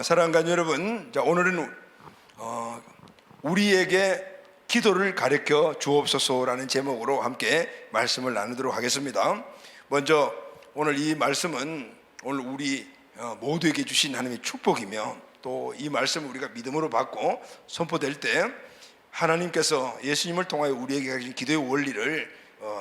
사랑하는 가족 여러분, 자, 오늘은 우리에게 기도를 가르쳐 주옵소서라는 제목으로 함께 말씀을 나누도록 하겠습니다. 먼저 오늘 이 말씀은 오늘 우리 모두에게 주신 하나님의 축복이며, 또 이 말씀을 우리가 믿음으로 받고 선포될 때 하나님께서 예수님을 통하여 우리에게 주신 기도의 원리를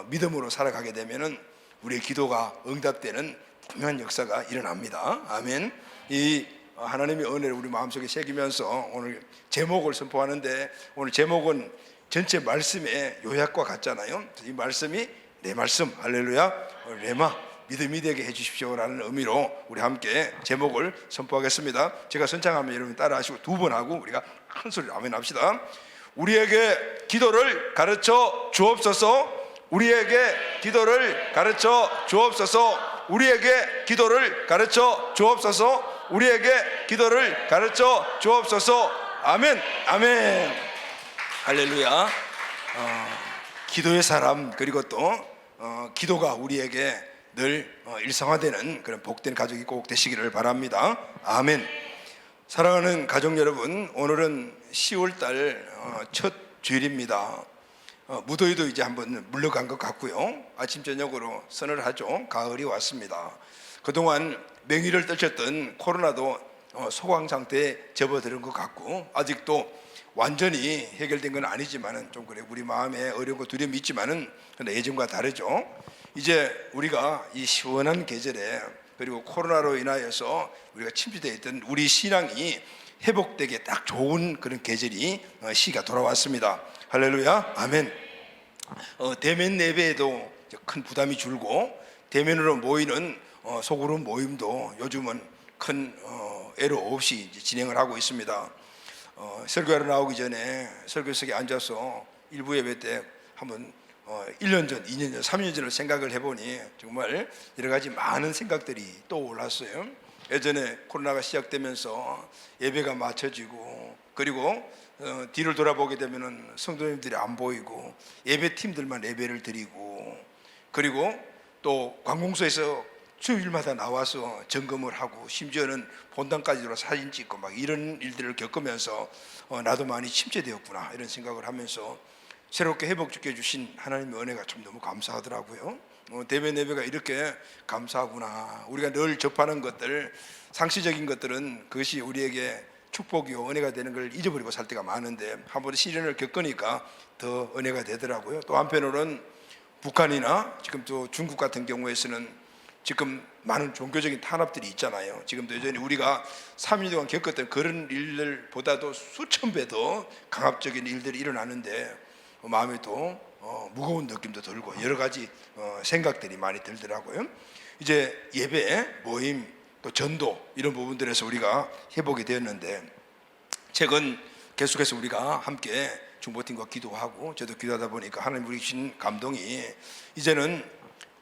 믿음으로 살아가게 되면은 우리의 기도가 응답되는 분명한 역사가 일어납니다. 아멘. 이 하나님의 은혜를 우리 마음속에 새기면서 오늘 제목을 선포하는데, 오늘 제목은 전체 말씀의 요약과 같잖아요. 이 말씀이 내 말씀, 할렐루야, 레마, 믿음이 되게 해주십시오라는 의미로 우리 함께 제목을 선포하겠습니다. 제가 선창하면 여러분 따라하시고 두 번 하고 우리가 큰 소리로 아멘 합시다. 우리에게 기도를 가르쳐 주옵소서. 우리에게 기도를 가르쳐 주옵소서. 우리에게 기도를 가르쳐 주옵소서. 우리에게 기도를 가르쳐 주옵소서. 아멘, 아멘, 할렐루야. 기도의 사람, 그리고 또 기도가 우리에게 늘 일상화되는 그런 복된 가족이 꼭 되시기를 바랍니다. 아멘. 사랑하는 가족 여러분, 오늘은 10월달 첫 주일입니다. 무더위도 이제 한번 물러간 것 같고요. 아침 저녁으로 서늘하죠. 가을이 왔습니다. 그동안 맹위를 떨쳤던 코로나도 소강 상태에 접어드는 것 같고, 아직도 완전히 해결된 건 아니지만은 좀 그래 우리 마음에 어려운 거 두려움이 있지만은 근데 예전과 다르죠. 이제 우리가 이 시원한 계절에, 그리고 코로나로 인하여서 우리가 침체되어 있던 우리 신앙이 회복되게 딱 좋은 그런 계절이 시기가 돌아왔습니다. 할렐루야, 아멘. 대면 예배에도 큰 부담이 줄고, 대면으로 모이는 소그룹 모임도 요즘은 큰 애로 없이 진행을 하고 있습니다. 설교하러 나오기 전에 설교석에 앉아서 일부 예배 때 한번 1년 전, 2년 전, 3년 전을 생각을 해보니 정말 여러 가지 많은 생각들이 떠올랐어요. 예전에 코로나가 시작되면서 예배가 맞춰지고, 그리고 뒤를 돌아보게 되면 성도님들이 안 보이고 예배팀들만 예배를 드리고, 그리고 또 관공서에서 주일마다 나와서 점검을 하고, 심지어는 본당까지 들어 사진 찍고 막 이런 일들을 겪으면서 나도 많이 침체되었구나 이런 생각을 하면서 새롭게 회복시켜 주신 하나님의 은혜가 참 너무 감사하더라고요. 대면 예배가 이렇게 감사하구나. 우리가 늘 접하는 것들, 상시적인 것들은 그것이 우리에게 축복이요 은혜가 되는 걸 잊어버리고 살 때가 많은데, 한 번 시련을 겪으니까 더 은혜가 되더라고요. 또 한편으로는 북한이나 지금 또 중국 같은 경우에서는 지금 많은 종교적인 탄압들이 있잖아요. 지금도 여전히 우리가 3일 동안 겪었던 그런 일들보다도 수천 배 더 강압적인 일들이 일어나는데 마음에 또 무거운 느낌도 들고 여러 가지 생각들이 많이 들더라고요. 이제 예배, 모임, 또 전도 이런 부분들에서 우리가 회복이 되었는데, 최근 계속해서 우리가 함께 중보팀과 기도하고 저도 기도하다 보니까 하나님 우리 주신 감동이, 이제는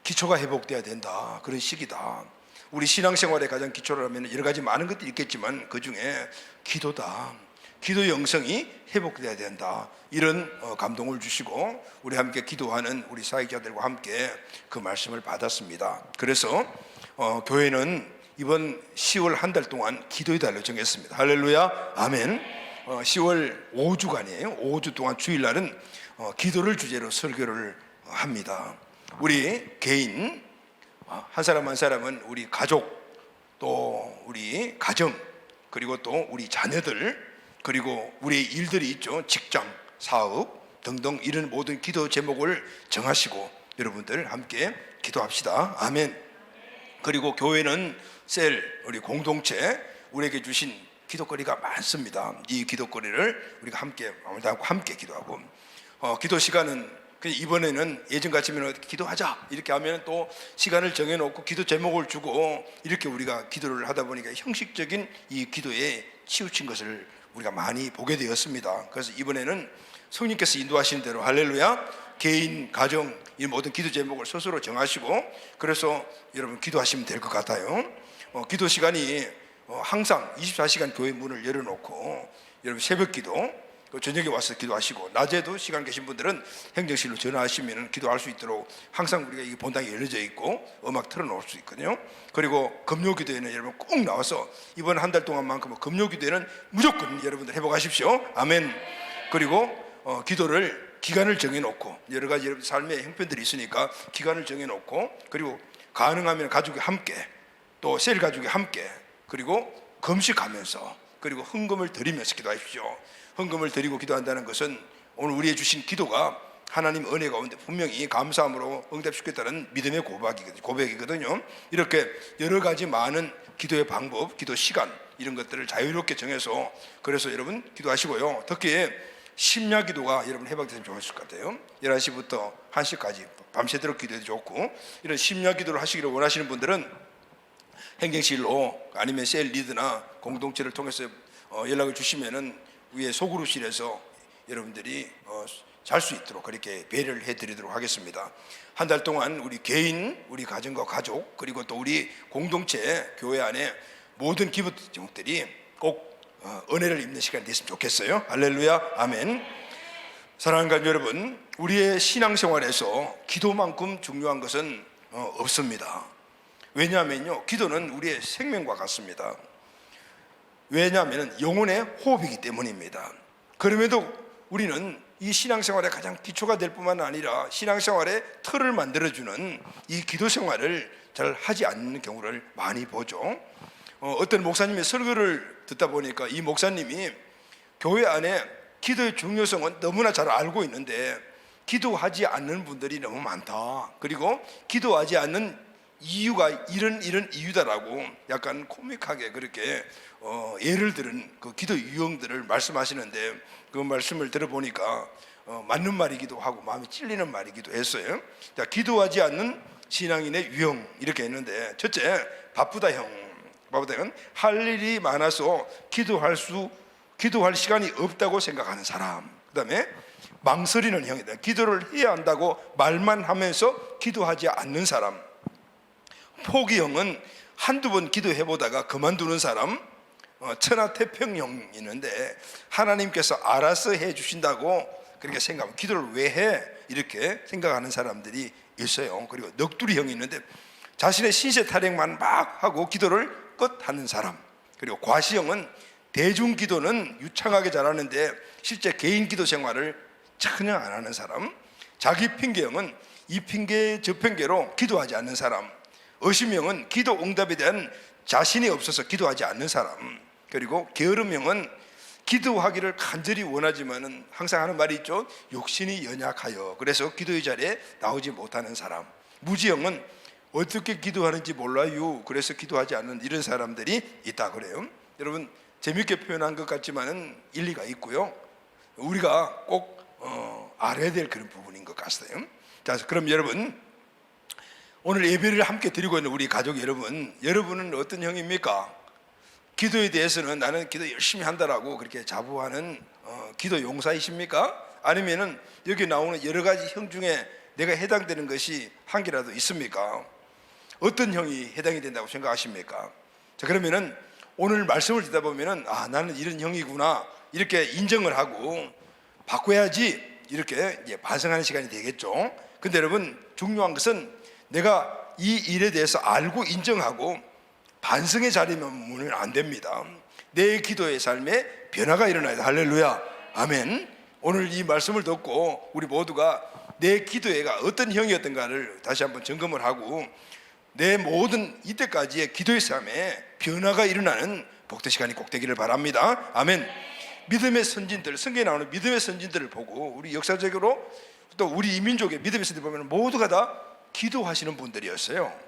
기초가 회복돼야 된다, 그런 시기다. 우리 신앙생활의 가장 기초라면 여러 가지 많은 것들이 있겠지만 그 중에 기도다. 기도 영성이 회복돼야 된다, 이런 감동을 주시고 우리 함께 기도하는 우리 사역자들과 함께 그 말씀을 받았습니다. 그래서 교회는 이번 10월 한 달 동안 기도의 달로 정했습니다. 할렐루야, 아멘. 10월 5주간이에요 5주 동안 주일날은 기도를 주제로 설교를 합니다. 우리 개인 한 사람 한 사람은 우리 가족, 또 우리 가정, 그리고 또 우리 자녀들, 그리고 우리의 일들이 있죠. 직장, 사업 등등 이런 모든 기도 제목을 정하시고 여러분들 함께 기도합시다. 아멘. 그리고 교회는 셀, 우리 공동체, 우리에게 주신 기도거리가 많습니다. 이 기도거리를 우리가 함께 기도하고, 기도 시간은 이번에는 예전 같으면 기도하자 이렇게 하면 또 시간을 정해놓고 기도 제목을 주고 이렇게 우리가 기도를 하다 보니까 형식적인 이 기도에 치우친 것을 우리가 많이 보게 되었습니다. 그래서 이번에는 성령께서 인도하시는 대로, 할렐루야, 개인, 가정 이 모든 기도 제목을 스스로 정하시고, 그래서 여러분 기도하시면 될 것 같아요. 기도 시간이 항상 24시간 교회 문을 열어놓고, 여러분 새벽 기도, 또 저녁에 와서 기도하시고, 낮에도 시간 계신 분들은 행정실로 전화하시면 기도할 수 있도록 항상 우리가 이 본당이 열려져 있고 음악 틀어놓을 수 있거든요. 그리고 금요기도에는 여러분 꼭 나와서 이번 한 달 동안만큼은 금요기도에는 무조건 여러분들 회복하십시오. 아멘. 그리고 기도를 기간을 정해놓고, 여러 가지 여러분 삶의 형편들이 있으니까 기간을 정해놓고, 그리고 가능하면 가족이 함께, 또 셀 가족이 함께, 그리고 금식하면서, 그리고 헌금을 드리면서 기도하십시오. 헌금을 드리고 기도한다는 것은 오늘 우리의 주신 기도가 하나님 은혜 가운데 분명히 감사함으로 응답시켰다는 믿음의 고백이거든요. 이렇게 여러 가지 많은 기도의 방법, 기도 시간, 이런 것들을 자유롭게 정해서, 그래서 여러분 기도하시고요. 특히 심야 기도가 여러분 해박됐으면 좋았을 것 같아요. 11시부터 1시까지 밤새도록 기도해도 좋고, 이런 심야 기도를 하시기를 원하시는 분들은 행정실로 아니면 셀 리드나 공동체를 통해서 연락을 주시면은 위에 소그룹실에서 여러분들이 잘 수 있도록 그렇게 배려를 해드리도록 하겠습니다. 한 달 동안 우리 개인, 우리 가정과 가족, 그리고 또 우리 공동체, 교회 안에 모든 기부 제목들이 꼭 은혜를 입는 시간이 됐으면 좋겠어요. 할렐루야, 아멘. 사랑하는 가족 여러분, 우리의 신앙생활에서 기도만큼 중요한 것은 없습니다. 왜냐하면요, 기도는 우리의 생명과 같습니다. 왜냐하면 영혼의 호흡이기 때문입니다. 그럼에도 우리는 이 신앙생활의 가장 기초가 될 뿐만 아니라 신앙생활의 틀을 만들어주는 이 기도생활을 잘 하지 않는 경우를 많이 보죠. 어떤 목사님의 설교를 듣다 보니까 이 목사님이 교회 안에 기도의 중요성은 너무나 잘 알고 있는데 기도하지 않는 분들이 너무 많다, 그리고 기도하지 않는 이유가 이런 이유다라고 약간 코믹하게 그렇게 예를 들은 그 기도 유형들을 말씀하시는데, 그 말씀을 들어보니까 맞는 말이기도 하고 마음이 찔리는 말이기도 했어요. 자, 기도하지 않는 신앙인의 유형, 이렇게 했는데, 첫째, 바쁘다형. 할 일이 많아서 기도할 시간이 없다고 생각하는 사람. 그 다음에 망설이는 형이다. 기도를 해야 한다고 말만 하면서 기도하지 않는 사람. 포기형은 한두 번 기도해보다가 그만두는 사람. 천하태평형이 있는데 하나님께서 알아서 해주신다고 그렇게 생각하면 기도를 왜 해? 이렇게 생각하는 사람들이 있어요. 그리고 넋두리형이 있는데 자신의 신세 타령만 막 하고 기도를 끝하는 사람. 그리고 과시형은 대중기도는 유창하게 잘하는데 실제 개인 기도 생활을 전혀 안 하는 사람. 자기 핑계형은 이 핑계 저 핑계로 기도하지 않는 사람. 의심형은 기도 응답에 대한 자신이 없어서 기도하지 않는 사람. 그리고 게으름형은 기도하기를 간절히 원하지만은 항상 하는 말이 있죠. 욕심이 연약하여 그래서 기도의 자리에 나오지 못하는 사람. 무지형은 어떻게 기도하는지 몰라요, 그래서 기도하지 않는 이런 사람들이 있다 그래요. 여러분, 재밌게 표현한 것 같지만은 일리가 있고요. 우리가 꼭 알아야 될 그런 부분인 것 같아요. 자, 그럼 여러분, 오늘 예배를 함께 드리고 있는 우리 가족 여러분은 어떤 형입니까? 기도에 대해서는 나는 기도 열심히 한다라고 그렇게 자부하는 기도 용사이십니까? 아니면은 여기 나오는 여러 가지 형 중에 내가 해당되는 것이 한 개라도 있습니까? 어떤 형이 해당이 된다고 생각하십니까? 자, 그러면은 오늘 말씀을 듣다 보면은 나는 이런 형이구나 이렇게 인정을 하고 바꿔야지 이렇게 이제 반성하는 시간이 되겠죠. 근데 여러분, 중요한 것은 내가 이 일에 대해서 알고 인정하고 반성의 자리면 안 됩니다. 내 기도의 삶에 변화가 일어나야 돼. 할렐루야, 아멘. 오늘 이 말씀을 듣고 우리 모두가 내 기도회가 어떤 형이었던가를 다시 한번 점검을 하고 내 모든 이때까지의 기도의 삶에 변화가 일어나는 복된 시간이 꼭 되기를 바랍니다. 아멘. 믿음의 선진들, 성경에 나오는 믿음의 선진들을 보고 우리 역사적으로 또 우리 이민족의 믿음의 선진들 보면 모두가 다 기도하시는 분들이었어요.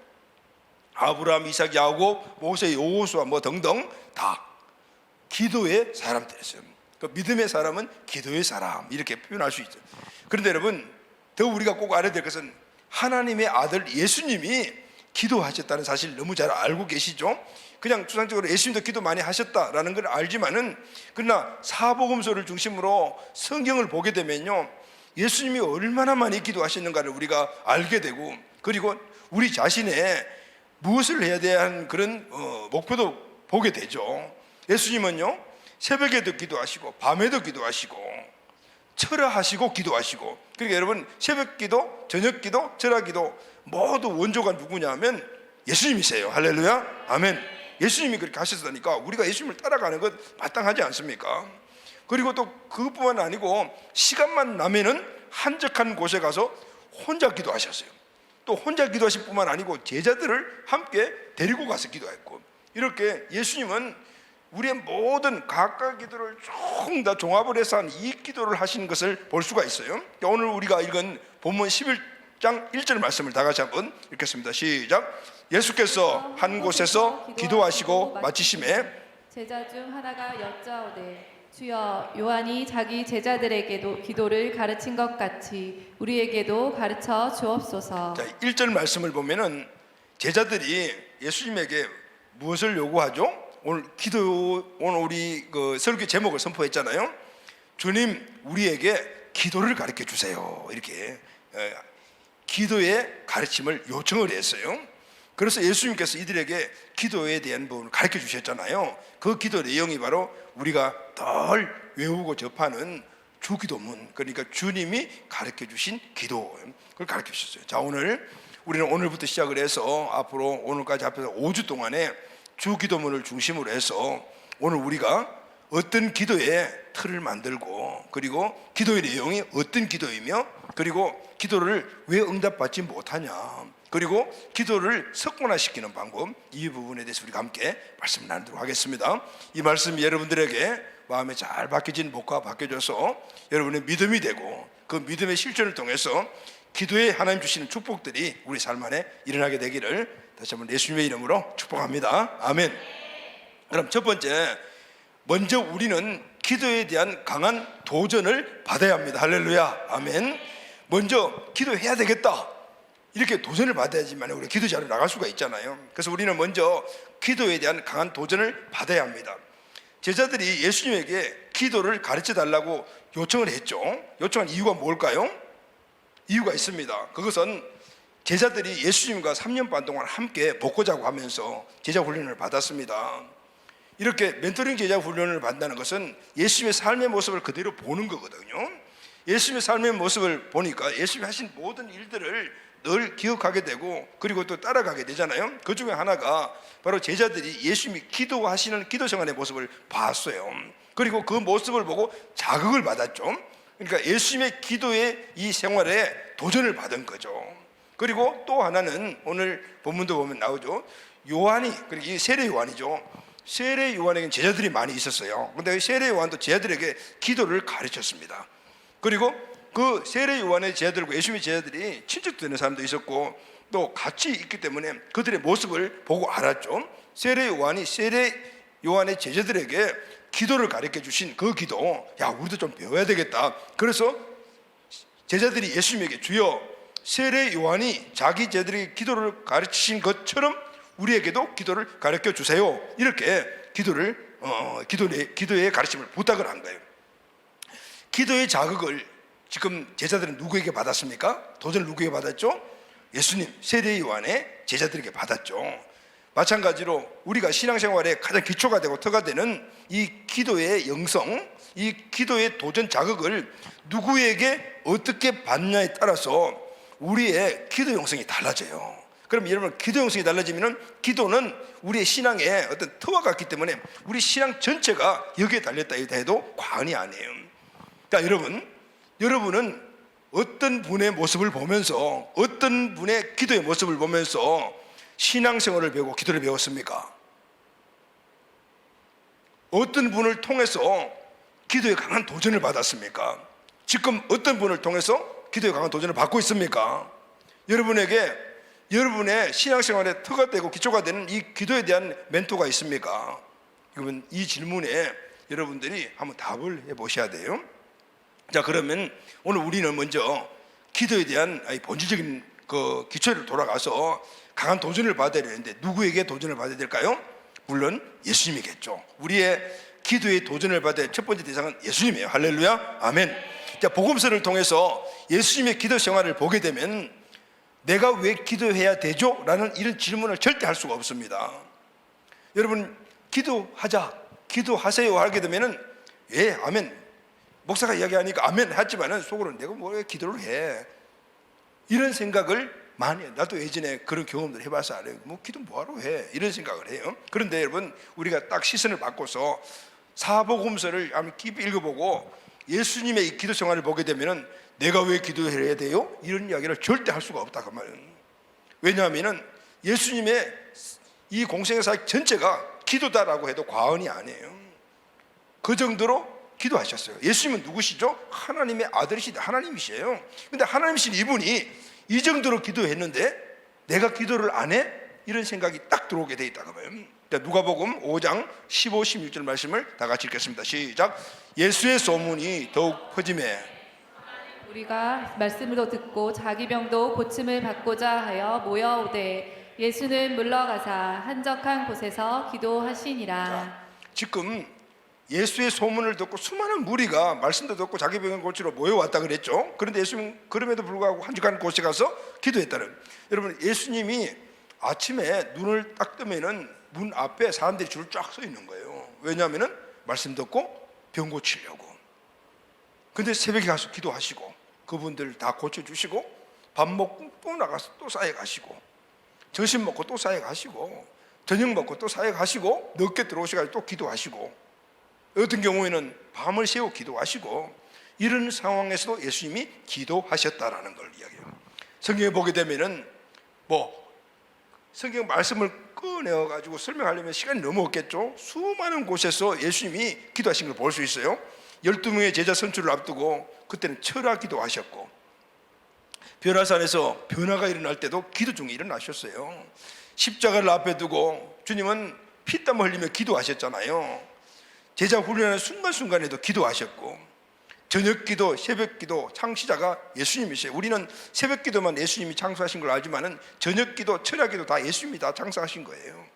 아브라함, 이삭, 야곱, 모세, 여호수아 뭐 등등 다 기도의 사람들이었어요. 그 믿음의 사람은 기도의 사람 이렇게 표현할 수 있죠. 그런데 여러분, 더 우리가 꼭 알아야 될 것은 하나님의 아들 예수님이 기도하셨다는 사실 너무 잘 알고 계시죠? 그냥 추상적으로 예수님도 기도 많이 하셨다라는 걸 알지만은, 그러나 사복음서를 중심으로 성경을 보게 되면요, 예수님이 얼마나 많이 기도하셨는가를 우리가 알게 되고, 그리고 우리 자신의 무엇을 해야 되는 그런 목표도 보게 되죠. 예수님은요, 새벽에도 기도하시고 밤에도 기도하시고 철야하시고 기도하시고. 그러니까 여러분, 새벽 기도, 저녁 기도, 철야 기도 모두 원조가 누구냐면 예수님이세요. 할렐루야, 아멘. 예수님이 그렇게 하셨으니까 우리가 예수님을 따라가는 것 마땅하지 않습니까? 그리고 또 그것뿐만 아니고 시간만 나면은 한적한 곳에 가서 혼자 기도하셨어요. 또 혼자 기도하실 뿐만 아니고 제자들을 함께 데리고 가서 기도했고, 이렇게 예수님은 우리의 모든 각각 기도를 총 다 종합을 해서 한 이 기도를 하시는 것을 볼 수가 있어요. 오늘 우리가 읽은 본문 11장 1절 말씀을 다 같이 한번 읽겠습니다. 시작. 예수께서 한 곳에서 기도하시고 마치심에 제자 중 하나가 여짜오되 주여, 요한이 자기 제자들에게도 기도를 가르친 것 같이 우리에게도 가르쳐 주옵소서. 자, 1절 말씀을 보면은 제자들이 예수님에게 무엇을 요구하죠? 오늘 우리 그 설교 제목을 선포했잖아요. 주님, 우리에게 기도를 가르쳐 주세요. 이렇게 기도의 가르침을 요청을 했어요. 그래서 예수님께서 이들에게 기도에 대한 부분을 가르쳐 주셨잖아요. 그 기도 내용이 바로 우리가 늘 외우고 접하는 주기도문, 그러니까 주님이 가르쳐 주신 기도, 그걸 가르쳐 주셨어요. 자, 우리는 오늘부터 시작을 해서 앞으로 오늘까지 앞에서 5주 동안에 주기도문을 중심으로 해서 오늘 우리가 어떤 기도의 틀을 만들고, 그리고 기도의 내용이 어떤 기도이며, 그리고 기도를 왜 응답받지 못하냐, 그리고 기도를 석권화시키는 방법, 이 부분에 대해서 우리가 함께 말씀 나누도록 하겠습니다. 이 말씀이 여러분들에게 마음에 잘 박혀진 목과 박혀져서 여러분의 믿음이 되고, 그 믿음의 실천을 통해서 기도에 하나님 주시는 축복들이 우리 삶 안에 일어나게 되기를 다시 한번 예수님의 이름으로 축복합니다. 아멘. 그럼 첫 번째, 먼저 우리는 기도에 대한 강한 도전을 받아야 합니다. 할렐루야, 아멘. 먼저 기도해야 되겠다, 이렇게 도전을 받아야지만 우리가 기도 자리로 나갈 수가 있잖아요. 그래서 우리는 먼저 기도에 대한 강한 도전을 받아야 합니다. 제자들이 예수님에게 기도를 가르쳐 달라고 요청을 했죠. 요청한 이유가 뭘까요? 이유가 있습니다. 그것은 제자들이 예수님과 3년 반 동안 함께 복고자고 하면서 제자 훈련을 받았습니다. 이렇게 멘토링 제자 훈련을 받는다는 것은 예수님의 삶의 모습을 그대로 보는 거거든요. 예수님의 삶의 모습을 보니까 예수님이 하신 모든 일들을 늘 기억하게 되고, 그리고 또 따라가게 되잖아요. 그 중에 하나가 바로 제자들이 예수님이 기도하시는 기도 생활의 모습을 봤어요. 그리고 그 모습을 보고 자극을 받았죠. 그러니까 예수님의 기도의 이 생활에 도전을 받은 거죠. 그리고 또 하나는 오늘 본문도 보면 나오죠. 요한이, 그러니까 이 세례 요한이죠. 세례 요한에게는 제자들이 많이 있었어요. 그런데 세례 요한도 제자들에게 기도를 가르쳤습니다. 그리고 그 세례 요한의 제자들과 예수님의 제자들이 친척되는 사람도 있었고, 또 같이 있기 때문에 그들의 모습을 보고 알았죠. 세례 요한이 세례 요한의 제자들에게 기도를 가르쳐 주신 그 기도, 야, 우리도 좀 배워야 되겠다. 그래서 제자들이 예수님에게 주여, 세례 요한이 자기 제자들에게 기도를 가르치신 것처럼 우리에게도 기도를 가르쳐 주세요. 이렇게 기도의 가르침을 부탁을 한 거예요. 기도의 자극을 지금 제자들은 누구에게 받았습니까? 도전을 누구에게 받았죠? 예수님, 세례 요한의 제자들에게 받았죠. 마찬가지로 우리가 신앙생활에 가장 기초가 되고 터가 되는 이 기도의 영성, 이 기도의 도전 자극을 누구에게 어떻게 받냐에 따라서 우리의 기도 영성이 달라져요. 그럼 여러분, 기도 영성이 달라지면 기도는 우리의 신앙의 어떤 터와 같기 때문에 우리 신앙 전체가 여기에 달렸다 해도 과언이 아니에요. 그러니까 여러분은 어떤 분의 모습을 보면서, 어떤 분의 기도의 모습을 보면서 신앙생활을 배우고 기도를 배웠습니까? 어떤 분을 통해서 기도에 강한 도전을 받았습니까? 지금 어떤 분을 통해서 기도에 강한 도전을 받고 있습니까? 여러분의 신앙생활에 터가 되고 기초가 되는 이 기도에 대한 멘토가 있습니까? 그러면 이 질문에 여러분들이 한번 답을 해보셔야 돼요. 자, 그러면 오늘 우리는 먼저 기도에 대한 본질적인 그 기초를 돌아가서 강한 도전을 받아야 되는데, 누구에게 도전을 받아야 될까요? 물론 예수님이겠죠. 우리의 기도의 도전을 받아야 할 첫 번째 대상은 예수님이에요. 할렐루야, 아멘. 자, 복음서를 통해서 예수님의 기도 생활을 보게 되면 내가 왜 기도해야 되죠? 라는 이런 질문을 절대 할 수가 없습니다. 여러분, 기도하자, 기도하세요 하게 되면은 예, 아멘. 목사가 이야기하니까 아멘 하지만은 속으로는 내가 뭐 기도를 해. 이런 생각을 많이 해요. 나도 예전에 그런 경험들 해봐서 알아요. 뭐 기도 뭐하러 해? 이런 생각을 해요. 그런데 여러분, 우리가 딱 시선을 바꿔서 사복음서를 한번 깊이 읽어보고 예수님의 이 기도 생활을 보게 되면은 내가 왜 기도해야 돼요? 이런 이야기를 절대 할 수가 없다 그 말이에요. 왜냐하면은 예수님의 이 공생의 사역 전체가 기도다라고 해도 과언이 아니에요. 그 정도로 기도하셨어요. 예수님은 누구시죠? 하나님의 아들이시다. 하나님이시에요. 근데 하나님이신 이분이 이 정도로 기도했는데 내가 기도를 안 해? 이런 생각이 딱 들어오게 돼 있다고 봐요. 누가복음 5장 15, 16절 말씀을 다 같이 읽겠습니다. 시작. 예수의 소문이 더욱 퍼짐에 우리가 말씀으로 듣고 자기 병도 고침을 받고자 하여 모여오되 예수는 물러가사 한적한 곳에서 기도하시니라. 지금 예수의 소문을 듣고 수많은 무리가 말씀도 듣고 자기 병을 고치러 모여왔다 그랬죠. 그런데 예수님은 그럼에도 불구하고 한적한 곳에 가서 기도했다는. 여러분, 예수님이 아침에 눈을 딱 뜨면은 문 앞에 사람들이 줄 쫙 서 있는 거예요. 왜냐하면은 말씀 듣고 병 고치려고. 근데 새벽에 가서 기도하시고 그분들 다 고쳐주시고 밥 먹고 또 나가서 또 사회 가시고 점심 먹고 또 사회 가시고 저녁 먹고 또 사회 가시고 늦게 들어오셔가지고 또 기도하시고 어떤 경우에는 밤을 새워 기도하시고 이런 상황에서도 예수님이 기도하셨다라는 걸 이야기해요. 성경에 보게 되면은 뭐 성경 말씀을 꺼내어 가지고 설명하려면 시간이 너무 없겠죠. 수많은 곳에서 예수님이 기도하신 걸 볼 수 있어요. 12명의 제자 선출을 앞두고 그때는 철학 기도하셨고 변화산에서 변화가 일어날 때도 기도 중에 일어나셨어요. 십자가를 앞에 두고 주님은 피땀 흘리며 기도하셨잖아요. 제자 훈련하는 순간순간에도 기도하셨고 저녁 기도, 새벽 기도 창시자가 예수님이세요. 우리는 새벽 기도만 예수님이 창조하신 걸 알지만은 저녁 기도, 철야 기도 다 예수님이 다 창조하신 거예요.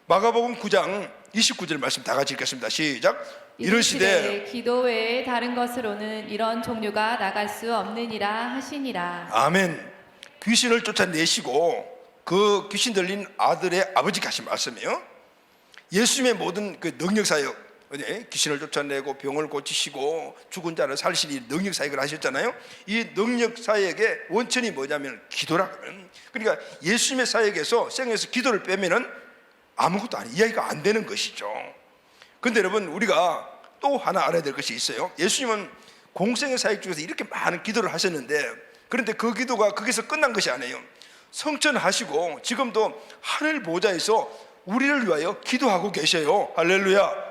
마가복음 9장 29절 말씀 다 같이 읽겠습니다. 시작. 이르시되 기도 외에 다른 것으로는 이런 종류가 나갈 수 없느니라 하시니라. 아멘. 귀신을 쫓아내시고 그 귀신 들린 아들의 아버지께 하신 말씀이에요. 예수님의 모든 그 능력 사역, 귀신을 쫓아내고 병을 고치시고 죽은 자를 살리시니 능력 사역을 하셨잖아요. 이 능력 사역의 원천이 뭐냐면 기도라고요. 그러니까 예수님의 사역에서 생에서 기도를 빼면은 아무것도 이야기가 안 되는 것이죠. 그런데 여러분, 우리가 또 하나 알아야 될 것이 있어요. 예수님은 공생의 사역 중에서 이렇게 많은 기도를 하셨는데 그런데 그 기도가 거기서 끝난 것이 아니에요. 성천하시고 지금도 하늘 보좌에서 우리를 위하여 기도하고 계셔요. 할렐루야.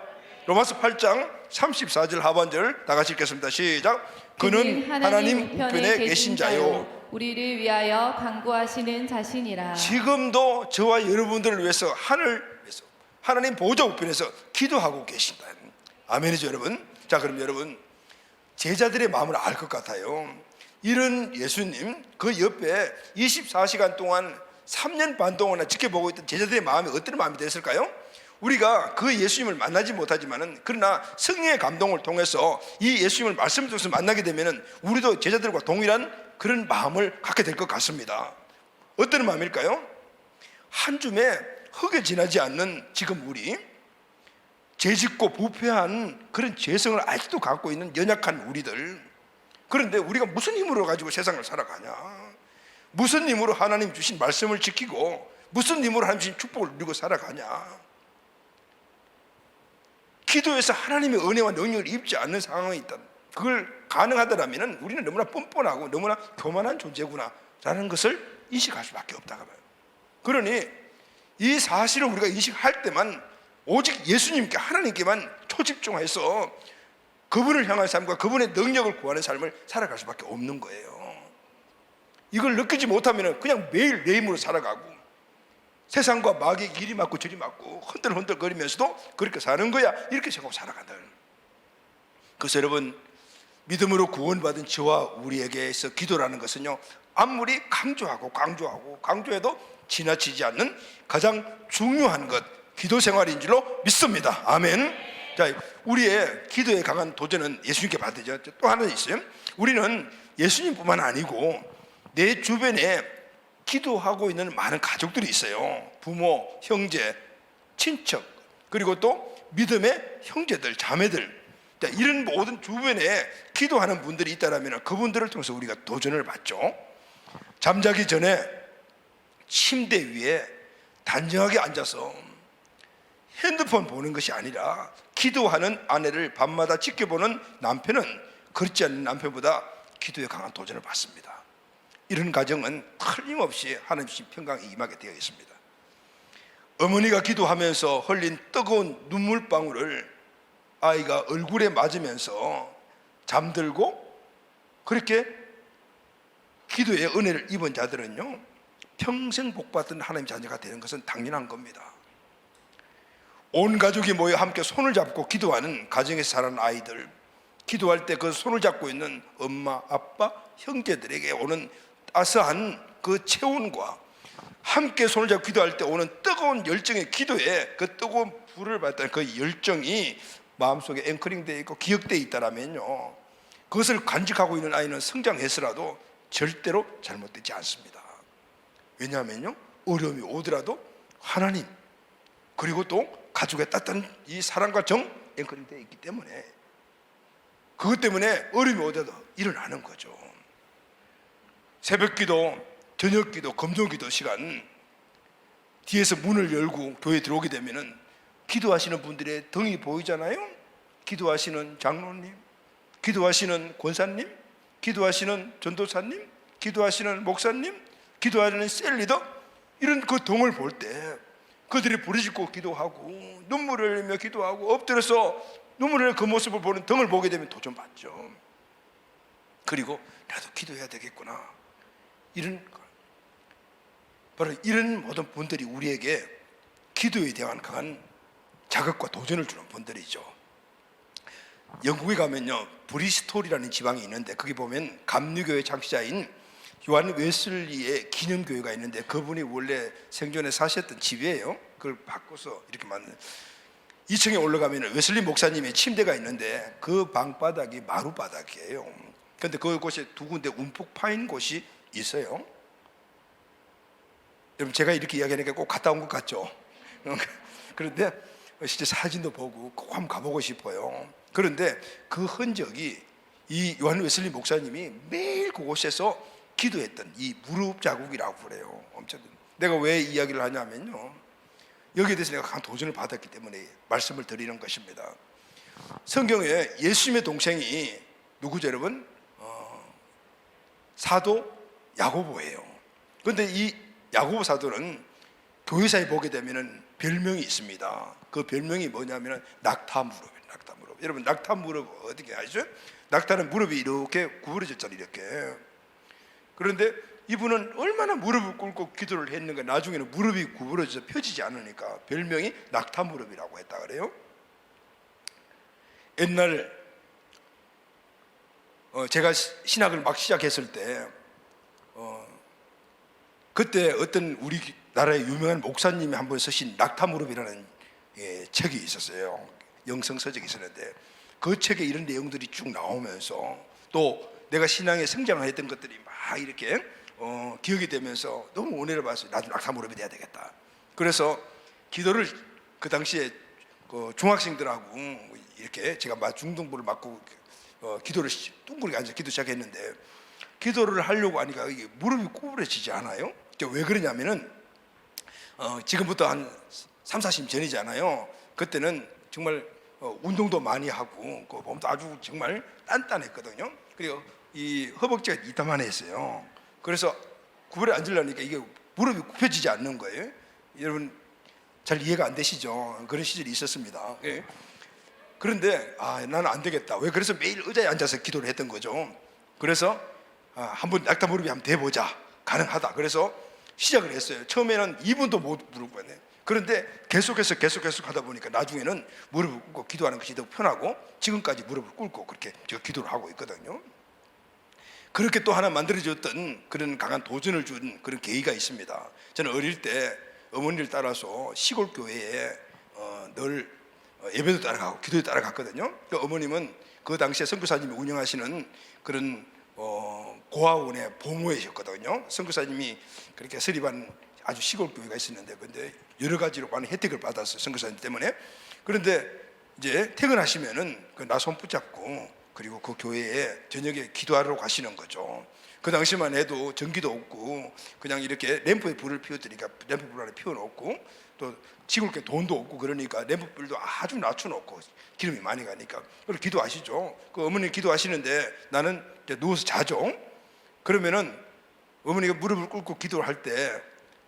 로마서 8장 34절 하반절 다 같이 읽겠습니다. 시작. 그는 하나님 우편에 계신 자요 우리를 위하여 간구하시는 자신이라. 지금도 저와 여러분들을 위해서 하나님 보좌 우편에서 기도하고 계신다. 아멘이죠 여러분. 자, 그럼 여러분 제자들의 마음을 알 것 같아요. 이런 예수님 그 옆에 24시간 동안 3년 반 동안 지켜보고 있던 제자들의 마음이 어떤 마음이 됐을까요? 우리가 그 예수님을 만나지 못하지만은 그러나 성령의 감동을 통해서 이 예수님을 말씀을 통해서 만나게 되면은 우리도 제자들과 동일한 그런 마음을 갖게 될 것 같습니다. 어떤 마음일까요? 한 줌에 흙에 지나지 않는 지금 우리 죄짓고 부패한 그런 죄성을 아직도 갖고 있는 연약한 우리들. 그런데 우리가 무슨 힘으로 가지고 세상을 살아가냐? 무슨 힘으로 하나님 주신 말씀을 지키고 무슨 힘으로 하나님 주신 축복을 누리고 살아가냐? 기도에서 하나님의 은혜와 능력을 입지 않는 상황이 있다. 그걸 가능하더라면 우리는 너무나 뻔뻔하고 너무나 교만한 존재구나라는 것을 인식할 수밖에 없다고 봐요. 그러니 이 사실을 우리가 인식할 때만 오직 예수님께 하나님께만 초집중해서 그분을 향한 삶과 그분의 능력을 구하는 삶을 살아갈 수밖에 없는 거예요. 이걸 느끼지 못하면 그냥 매일 내 힘으로 살아가고 세상과 마귀 이리 맞고 저리 맞고 흔들흔들거리면서도 그렇게 사는 거야 이렇게 생각하고 살아간다. 그래서 여러분 믿음으로 구원받은 저와 우리에게서 기도라는 것은요 아무리 강조해도 지나치지 않는 가장 중요한 것 기도 생활인 줄로 믿습니다. 아멘. 자, 우리의 기도에 강한 도전은 예수님께 받으죠. 또 하나 있어요. 우리는 예수님뿐만 아니고 내 주변에 기도하고 있는 많은 가족들이 있어요. 부모, 형제, 친척, 그리고 또 믿음의 형제들, 자매들, 자, 이런 모든 주변에 기도하는 분들이 있다면 그분들을 통해서 우리가 도전을 받죠. 잠자기 전에 침대 위에 단정하게 앉아서 핸드폰 보는 것이 아니라 기도하는 아내를 밤마다 지켜보는 남편은 그렇지 않는 남편보다 기도에 강한 도전을 받습니다. 이런 가정은 틀림없이 하나님의 평강이 임하게 되어 있습니다. 어머니가 기도하면서 흘린 뜨거운 눈물방울을 아이가 얼굴에 맞으면서 잠들고 그렇게 기도의 은혜를 입은 자들은요, 평생 복받은 하나님의 자녀가 되는 것은 당연한 겁니다. 온 가족이 모여 함께 손을 잡고 기도하는 가정에서 자란 아이들, 기도할 때 그 손을 잡고 있는 엄마, 아빠, 형제들에게 오는 따스한 그 체온과 함께 손을 잡고 기도할 때 오는 뜨거운 열정의 기도에 그 뜨거운 불을 받던 그 열정이 마음속에 앵커링되어 있고 기억되어 있다면요, 그것을 간직하고 있는 아이는 성장해서라도 절대로 잘못되지 않습니다. 왜냐하면요, 어려움이 오더라도 하나님 그리고 또 가족의 따뜻한 이 사랑과 정 앵커링되어 있기 때문에 그것 때문에 어려움이 오더라도 일어나는 거죠. 새벽기도, 저녁기도, 금요기도 시간 뒤에서 문을 열고 교회에 들어오게 되면은 기도하시는 분들의 등이 보이잖아요. 기도하시는 장로님, 기도하시는 권사님, 기도하시는 전도사님, 기도하시는 목사님, 기도하는 셀리더, 이런 그 등을 볼 때 그들이 부르짖고 기도하고 눈물을 흘리며 기도하고 엎드려서 눈물을 흘리는 그 모습을 보는 등을 보게 되면 도전받죠. 그리고 나도 기도해야 되겠구나, 이런 바로 이런 모든 분들이 우리에게 기도에 대한 강한 자극과 도전을 주는 분들이죠. 영국에 가면요, 브리스톨이라는 지방이 있는데 거기 보면 감리교회 창시자인 요한 웨슬리의 기념교회가 있는데 그분이 원래 생전에 사셨던 집이에요. 그걸 바꿔서 이렇게 만든 2층에 올라가면 웨슬리 목사님의 침대가 있는데 그 방바닥이 마루바닥이에요. 그런데 그곳에 두 군데 움푹 파인 곳이 있어요. 여러분, 제가 이렇게 이야기하니까 꼭 갔다 온 것 같죠? 그런데 실제 사진도 보고 꼭 한번 가보고 싶어요. 그런데 그 흔적이 이 요한 웨슬리 목사님이 매일 그곳에서 기도했던 이 무릎 자국이라고 그래요. 엄청. 내가 왜 이야기를 하냐면요, 여기에 대해서 내가 강한 도전을 받았기 때문에 말씀을 드리는 것입니다. 성경에 예수님의 동생이 누구죠, 여러분? 사도 야고보예요. 그런데 이 야고보 사도는 교회사에 보게 되면은 별명이 있습니다. 그 별명이 뭐냐면은 낙타무릎이에요. 낙타무릎. 여러분, 낙타무릎 어떻게 아시죠? 낙타는 무릎이 이렇게 구부러졌잖아요, 이렇게. 그런데 이분은 얼마나 무릎을 꿇고 기도를 했는가, 나중에는 무릎이 구부러져서 펴지지 않으니까 별명이 낙타무릎이라고 했다 그래요. 옛날 제가 신학을 막 시작했을 때 그때 어떤 우리나라의 유명한 목사님이 한번 쓰신 낙타무릎이라는 책이 있었어요. 영성서적이 있었는데 그 책에 이런 내용들이 쭉 나오면서 또 내가 신앙에 성장을 했던 것들이 막 이렇게 기억이 되면서 너무 은혜를 받았어요. 나도 낙타무릎이 돼야 되겠다. 그래서 기도를 그 당시에 중학생들하고 이렇게 제가 중등부를 맡고 기도를 둥그렇게 앉아 기도 시작했는데 기도를 하려고 하니까 이게 무릎이 구부러지지 않아요. 왜 그러냐면은 지금부터 한 3, 40년 전이잖아요. 그때는 정말 운동도 많이 하고 그 몸도 아주 정말 단단했거든요. 그리고 이 허벅지가 이따만했어요. 그래서 구부려 앉으려니까 이게 무릎이 굽혀지지 않는 거예요. 여러분 잘 이해가 안 되시죠? 그런 시절이 있었습니다. 예. 그런데 나는 안 되겠다. 왜? 그래서 매일 의자에 앉아서 기도를 했던 거죠. 그래서 한번 낙타 무릎이 한번 돼보자. 가능하다. 그래서 시작을 했어요. 처음에는 2분도 못 무릎 꿇었네. 그런데 계속해서 하다 보니까 나중에는 무릎을 꿇고 기도하는 것이 더 편하고 지금까지 무릎을 꿇고 그렇게 제가 기도를 하고 있거든요. 그렇게 또 하나 만들어졌던 그런 강한 도전을 준 그런 계기가 있습니다. 저는 어릴 때 어머니를 따라서 시골 교회에 늘 예배도 따라가고 기도도 따라갔거든요. 그 어머님은 그 당시에 선교사님이 운영하시는 그런 고아원의 보모이셨거든요. 선교사님이 그렇게 설립한 아주 시골 교회가 있었는데 근데 여러 가지로 많은 혜택을 받았어요. 선교사님 때문에. 그런데 이제 퇴근하시면은 그 나 손 붙잡고 그리고 그 교회에 저녁에 기도하러 가시는 거죠. 그 당시만 해도 전기도 없고 그냥 이렇게 램프에 불을 피워드리니까 램프 불 안에 피워놓고 또 지울 게 돈도 없고 그러니까 램프 불도 아주 낮춰놓고 기름이 많이 가니까 그걸 기도하시죠. 그 어머니 기도하시는데 나는 이제 누워서 자죠. 그러면은 어머니가 무릎을 꿇고 기도를 할 때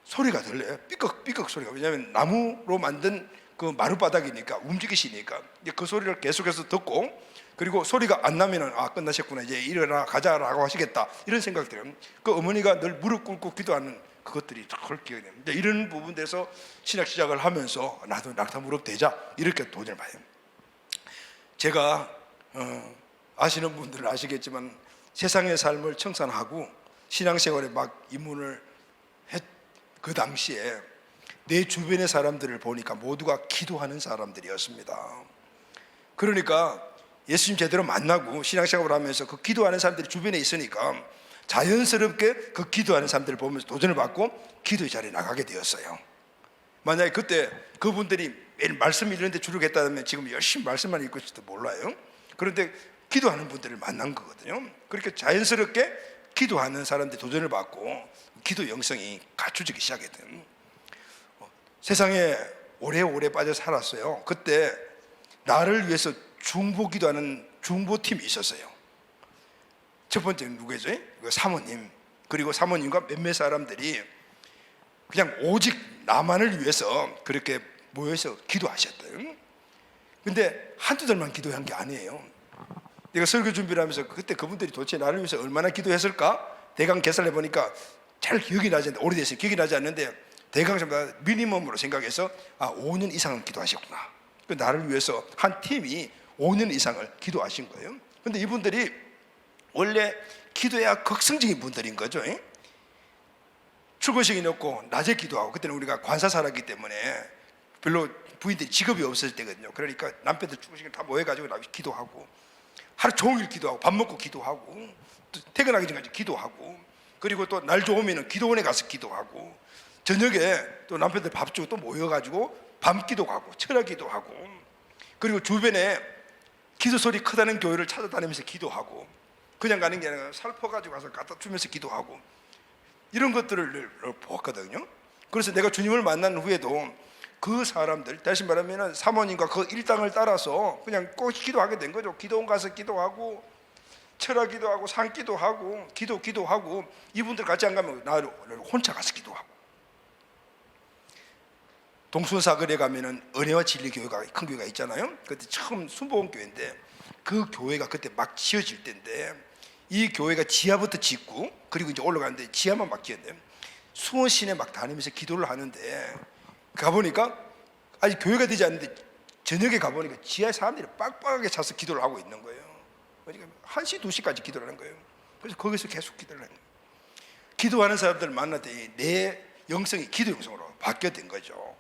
소리가 들려요. 삐걱삐걱 소리가. 왜냐하면 나무로 만든 그 마룻바닥이니까 움직이시니까 이제 그 소리를 계속해서 듣고 그리고 소리가 안 나면은 아 끝나셨구나 이제 일어나 가자라고 하시겠다 이런 생각이 들어요. 그 어머니가 늘 무릎 꿇고 기도하는 그것들이 그걸 기억이 됩니다. 이런 부분에서 신학 시작을 하면서 나도 낙타 무릎 대자 이렇게 도전을 봐요. 제가 아시는 분들은 아시겠지만 세상의 삶을 청산하고 신앙생활에 막 입문을 했 그 당시에 내 주변의 사람들을 보니까 모두가 기도하는 사람들이었습니다. 그러니까 예수님 제대로 만나고 신앙생활을 하면서 그 기도하는 사람들이 주변에 있으니까 자연스럽게 그 기도하는 사람들을 보면서 도전을 받고 기도의 자리에 나가게 되었어요. 만약에 그때 그분들이 매일 말씀 읽는데 주력했다면 지금 열심히 말씀만 읽고 있을지도 몰라요. 그런데 기도하는 분들을 만난 거거든요. 그렇게 자연스럽게 기도하는 사람들이 도전을 받고 기도 영성이 갖춰지기 시작했던 세상에 오래오래 빠져 살았어요. 그때 나를 위해서 중보 기도하는 중보팀이 있었어요. 첫 번째는 누구죠? 사모님. 그리고 사모님과 몇몇 사람들이 그냥 오직 나만을 위해서 그렇게 모여서 기도하셨대요. 근데 한두 달만 기도한 게 아니에요. 내가 설교 준비를 하면서 그때 그분들이 도대체 나를 위해서 얼마나 기도했을까? 대강 계산해 보니까 잘 기억이 나지 않는데 오래됐어요. 기억이 나지 않는데 대강 미니멈으로 생각해서 5년 이상은 기도하셨구나. 나를 위해서 한 팀이 5년 이상을 기도하신 거예요. 근데 이분들이 원래 기도야 극성적인 분들인 거죠. 출근시간이 없고 낮에 기도하고 그때는 우리가 관사사라기 때문에 별로 부인들이 직업이 없을 때거든요. 그러니까 남편들 출근시간 다 모여가지고 기도하고 하루 종일 기도하고 밥 먹고 기도하고 또 퇴근하기 전까지 기도하고 그리고 또 날 좋으면 기도원에 가서 기도하고 저녁에 또 남편들 밥 주고 또 모여가지고 밤 기도 가고 철학 기도하고 그리고 주변에 기도 소리 크다는 교회를 찾아다니면서 기도하고 그냥 가는 게 아니라 살퍼가지고 가서 갖다 주면서 기도하고 이런 것들을 보았거든요. 그래서 내가 주님을 만난 후에도 그 사람들 다시 말하면 사모님과 그 일당을 따라서 그냥 꼭 기도하게 된 거죠. 기도원 가서 기도하고 철학 기도하고 산 기도하고 기도하고 이분들 같이 안 가면 나를 혼자 가서 기도하고 동순사거리에 가면은 은혜와 진리 교회가 큰 교회가 있잖아요. 그때 처음 순복음 교회인데 그 교회가 그때 막 지어질 때인데 이 교회가 지하부터 짓고 그리고 이제 올라가는데 지하만 막 지었는데 수원시내 막 다니면서 기도를 하는데 가보니까 아직 교회가 되지 않는데 저녁에 가보니까 지하에 사람들이 빡빡하게 차서 기도를 하고 있는 거예요. 그러니까 1시, 2시까지 기도를 하는 거예요. 그래서 거기서 계속 기도를 하는 거예요. 기도하는 사람들을 만났더니 내 영성이 기도 영성으로 바뀌어진 거죠.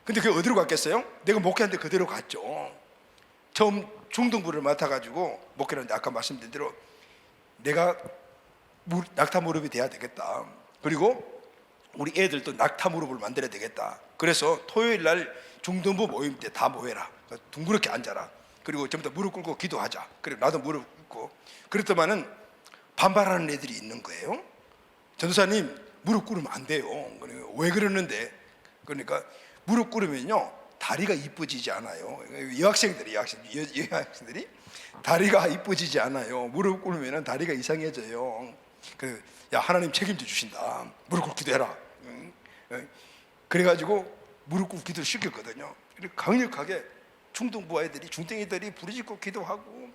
근데 그게 어디로 갔겠어요? 내가 목회하는데 그대로 갔죠. 처음 중등부를 맡아가지고 목회를 하는데 아까 말씀드린 대로 내가 낙타 무릎이 돼야 되겠다. 그리고 우리 애들도 낙타 무릎을 만들어야 되겠다. 그래서 토요일 날 중등부 모임 때 다 모여라. 둥그렇게 앉아라. 그리고 전부 다 무릎 꿇고 기도하자. 그리고 나도 무릎 꿇고. 그랬더만은 반발하는 애들이 있는 거예요. 전도사님 무릎 꿇으면 안 돼요. 왜 그러는데? 그러니까 무릎 꿇으면요 다리가 이뻐지지 않아요. 여학생들이 다리가 이뻐지지 않아요. 무릎 꿇으면 다리가 이상해져요. 야 하나님 책임져 주신다. 무릎 꿇고 기도해라. 그래가지고 무릎 꿇고 기도를 시켰거든요. 강력하게 중등부 아이들이 중등이들이 부르짖고 기도하고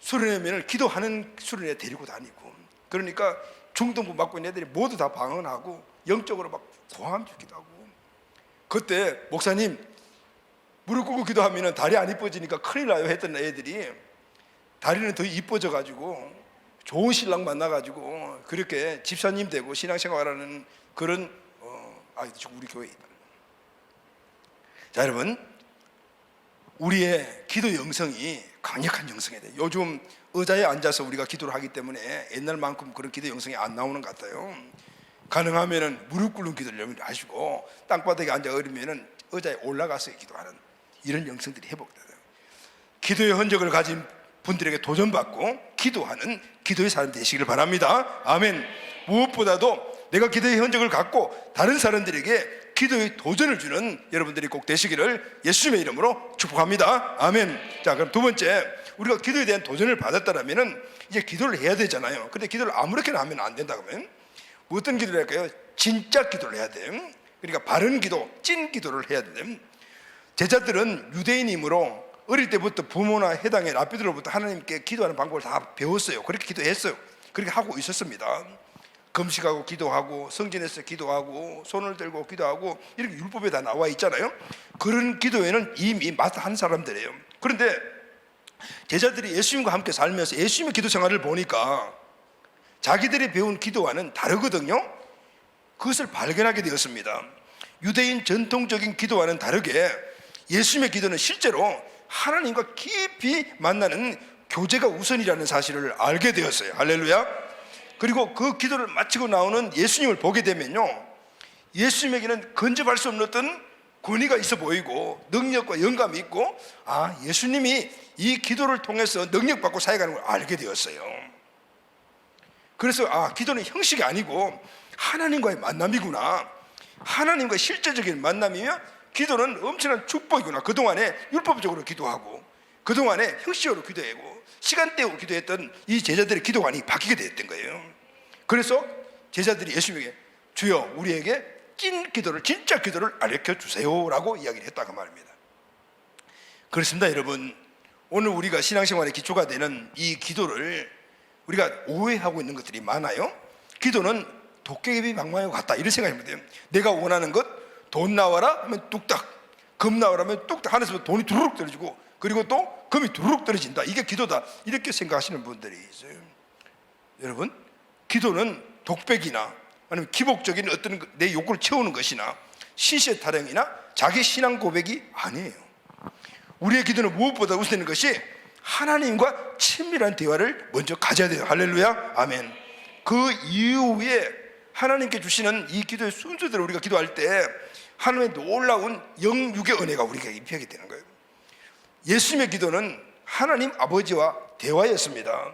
수련회면을 기도하는 수련회 데리고 다니고 그러니까 중등부 맡고 있는 애들이 모두 다 방언하고 영적으로 막 고함 주기도 하고 그때 목사님 무릎 꿇고 기도하면 다리 안 이뻐지니까 큰일 나요 했던 애들이 다리는 더 이뻐져 가지고 좋은 신랑 만나 가지고 그렇게 집사님 되고 신앙생활하는 그런 우리 교회에 있다. 자 여러분 우리의 기도 영성이 강력한 영성이 돼요. 요즘 의자에 앉아서 우리가 기도를 하기 때문에 옛날만큼 그런 기도 영성이 안 나오는 것 같아요. 가능하면은 무릎 꿇는 기도를 여러분들 하시고 땅바닥에 앉아 어리면은 의자에 올라가서 기도하는 이런 영성들이 회복돼요. 기도의 흔적을 가진 분들에게 도전받고 기도하는 기도의 사람 되시기를 바랍니다. 아멘. 무엇보다도 내가 기도의 흔적을 갖고 다른 사람들에게 기도의 도전을 주는 여러분들이 꼭 되시기를 예수님의 이름으로 축복합니다. 아멘. 자, 그럼 두 번째, 우리가 기도에 대한 도전을 받았다면 이제 기도를 해야 되잖아요. 근데 기도를 아무렇게나 하면 안 된다 그러면 어떤 기도를 할까요? 진짜 기도를 해야 돼요. 그러니까 바른 기도, 찐 기도를 해야 돼요. 제자들은 유대인이므로 어릴 때부터 부모나 해당의 랍비들로부터 하나님께 기도하는 방법을 다 배웠어요. 그렇게 기도했어요. 그렇게 하고 있었습니다. 금식하고 기도하고 성전에서 기도하고 손을 들고 기도하고 이렇게 율법에 다 나와 있잖아요. 그런 기도에는 이미 마스터한 사람들이에요. 그런데 제자들이 예수님과 함께 살면서 예수님의 기도 생활을 보니까 자기들이 배운 기도와는 다르거든요. 그것을 발견하게 되었습니다. 유대인 전통적인 기도와는 다르게 예수님의 기도는 실제로 하나님과 깊이 만나는 교제가 우선이라는 사실을 알게 되었어요. 할렐루야. 그리고 그 기도를 마치고 나오는 예수님을 보게 되면요, 예수님에게는 근접할 수 없는 어떤 권위가 있어 보이고 능력과 영감이 있고, 아, 예수님이 이 기도를 통해서 능력받고 사역하는 걸 알게 되었어요. 그래서 아, 기도는 형식이 아니고 하나님과의 만남이구나, 하나님과의 실제적인 만남이며 기도는 엄청난 축복이구나. 그동안에 율법적으로 기도하고 그동안에 형식적으로 기도하고 시간대로 기도했던 이 제자들의 기도관이 바뀌게 됐던 거예요. 그래서 제자들이 예수님에게 주여 우리에게 찐 기도를, 진짜 기도를 알려 주세요 라고 이야기를 했다고 말입니다. 그렇습니다. 여러분, 오늘 우리가 신앙생활의 기초가 되는 이 기도를 우리가 오해하고 있는 것들이 많아요. 기도는 도깨비 방망이와 같다 이런 생각이 돼요. 내가 원하는 것, 돈 나와라 하면 뚝딱, 금 나와라 하면 뚝딱, 하늘에서 돈이 두루룩 떨어지고 그리고 또 금이 두루룩 떨어진다, 이게 기도다, 이렇게 생각하시는 분들이 있어요. 여러분, 기도는 독백이나 아니면 기복적인 어떤 내 욕구를 채우는 것이나 시세 타령이나 자기 신앙 고백이 아니에요. 우리의 기도는 무엇보다 우선인 것이 하나님과 친밀한 대화를 먼저 가져야 돼요. 할렐루야, 아멘. 그 이후에 하나님께 주시는 이 기도의 순서대로 우리가 기도할 때 하나님의 놀라운 영육의 은혜가 우리에게 입히게 되는 거예요. 예수님의 기도는 하나님 아버지와 대화였습니다.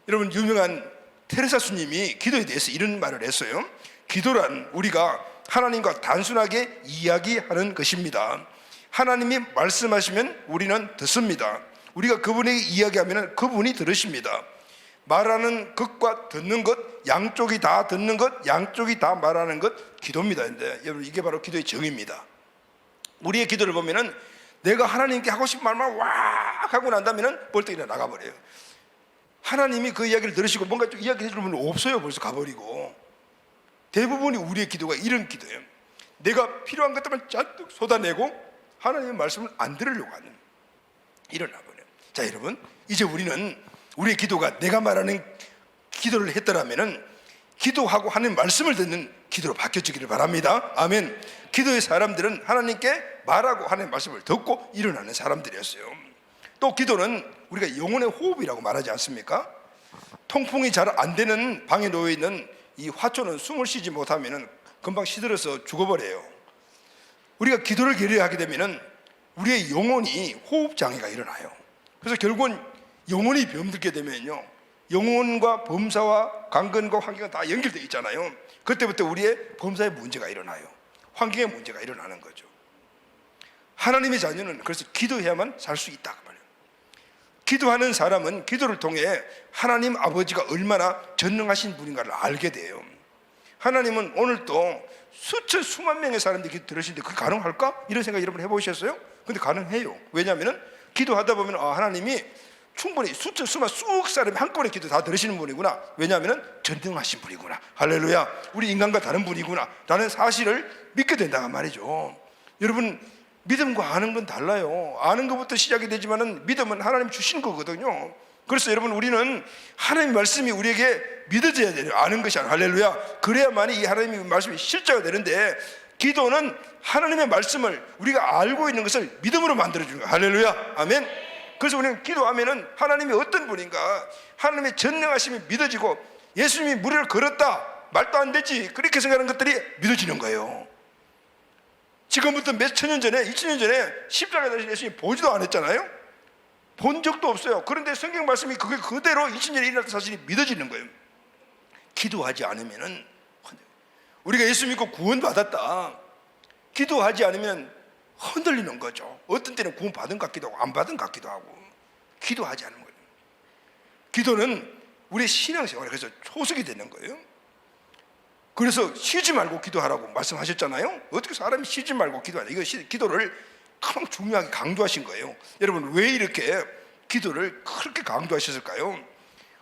여러분, 유명한 테레사 스님이 기도에 대해서 이런 말을 했어요. 기도란 우리가 하나님과 단순하게 이야기하는 것입니다. 하나님이 말씀하시면 우리는 듣습니다. 우리가 그분에게 이야기하면 그분이 들으십니다. 말하는 것과 듣는 것, 양쪽이 다 듣는 것, 양쪽이 다 말하는 것, 기도입니다. 근데 여러분, 이게 바로 기도의 정의입니다. 우리의 기도를 보면은 내가 하나님께 하고 싶은 말만 왁 하고 난다면은 벌떡 일어나 나가버려요. 하나님이 그 이야기를 들으시고 뭔가 좀 이야기 해주는 분은 없어요. 벌써 가버리고. 대부분이 우리의 기도가 이런 기도예요. 내가 필요한 것들만 잔뜩 쏟아내고 하나님의 말씀을 안 들으려고 하는, 일어나버려요. 자, 여러분, 이제 우리는 우리의 기도가 내가 말하는 기도를 했더라면은 기도하고 하는 말씀을 듣는 기도로 바뀌어지기를 바랍니다. 아멘. 기도의 사람들은 하나님께 말하고 하나님의 말씀을 듣고 일어나는 사람들이었어요. 또 기도는 우리가 영혼의 호흡이라고 말하지 않습니까? 통풍이 잘 안 되는 방에 놓여 있는 이 화초는 숨을 쉬지 못하면은 금방 시들어서 죽어버려요. 우리가 기도를 게을리하게 되면은 우리의 영혼이 호흡 장애가 일어나요. 그래서 결국은 영혼이 병들게 되면요, 영혼과 범사와 강건과 환경은 다 연결되어 있잖아요. 그때부터 우리의 범사에 문제가 일어나요. 환경에 문제가 일어나는 거죠. 하나님의 자녀는 그래서 기도해야만 살 수 있다 그 말이에요. 기도하는 사람은 기도를 통해 하나님 아버지가 얼마나 전능하신 분인가를 알게 돼요. 하나님은 오늘도 수천 수만 명의 사람들이 기도 들으시는데 그게 가능할까? 이런 생각 여러분 해보셨어요? 근데 가능해요. 왜냐하면 기도하다 보면 아, 하나님이 충분히 수천 수만 쑥 사람이 한꺼번에 기도 다 들으시는 분이구나. 왜냐하면 전능하신 분이구나. 할렐루야. 우리 인간과 다른 분이구나 라는 사실을 믿게 된다는 말이죠. 여러분, 믿음과 아는 건 달라요. 아는 것부터 시작이 되지만은 믿음은 하나님 주신 거거든요. 그래서 여러분, 우리는 하나님의 말씀이 우리에게 믿어져야 돼요. 아는 것이 아니라. 할렐루야. 그래야만이 이 하나님의 말씀이 실제가 되는데, 기도는 하나님의 말씀을 우리가 알고 있는 것을 믿음으로 만들어주는 거예요. 할렐루야. 아멘. 그래서 우리는 기도하면은 하나님이 어떤 분인가, 하나님의 전능하심이 믿어지고, 예수님이 무리를 걸었다, 말도 안 되지, 그렇게 생각하는 것들이 믿어지는 거예요. 지금부터 몇 천 년 전에 2000년 전에 십자가에 달리신 예수님 보지도 않았잖아요. 본 적도 없어요. 그런데 성경 말씀이 그게 그대로 2000년에 일어났던 사실이 믿어지는 거예요. 기도하지 않으면은, 우리가 예수 믿고 구원받았다, 기도하지 않으면 흔들리는 거죠. 어떤 때는 구원 받은 것 같기도 하고 안 받은 것 같기도 하고. 기도하지 않는 거예요. 기도는 우리의 신앙생활에 그래서 초석이 되는 거예요. 그래서 쉬지 말고 기도하라고 말씀하셨잖아요. 어떻게 사람이 쉬지 말고 기도하냐. 이거 기도를 가장 중요하게 강조하신 거예요. 여러분, 왜 이렇게 기도를 그렇게 강조하셨을까요?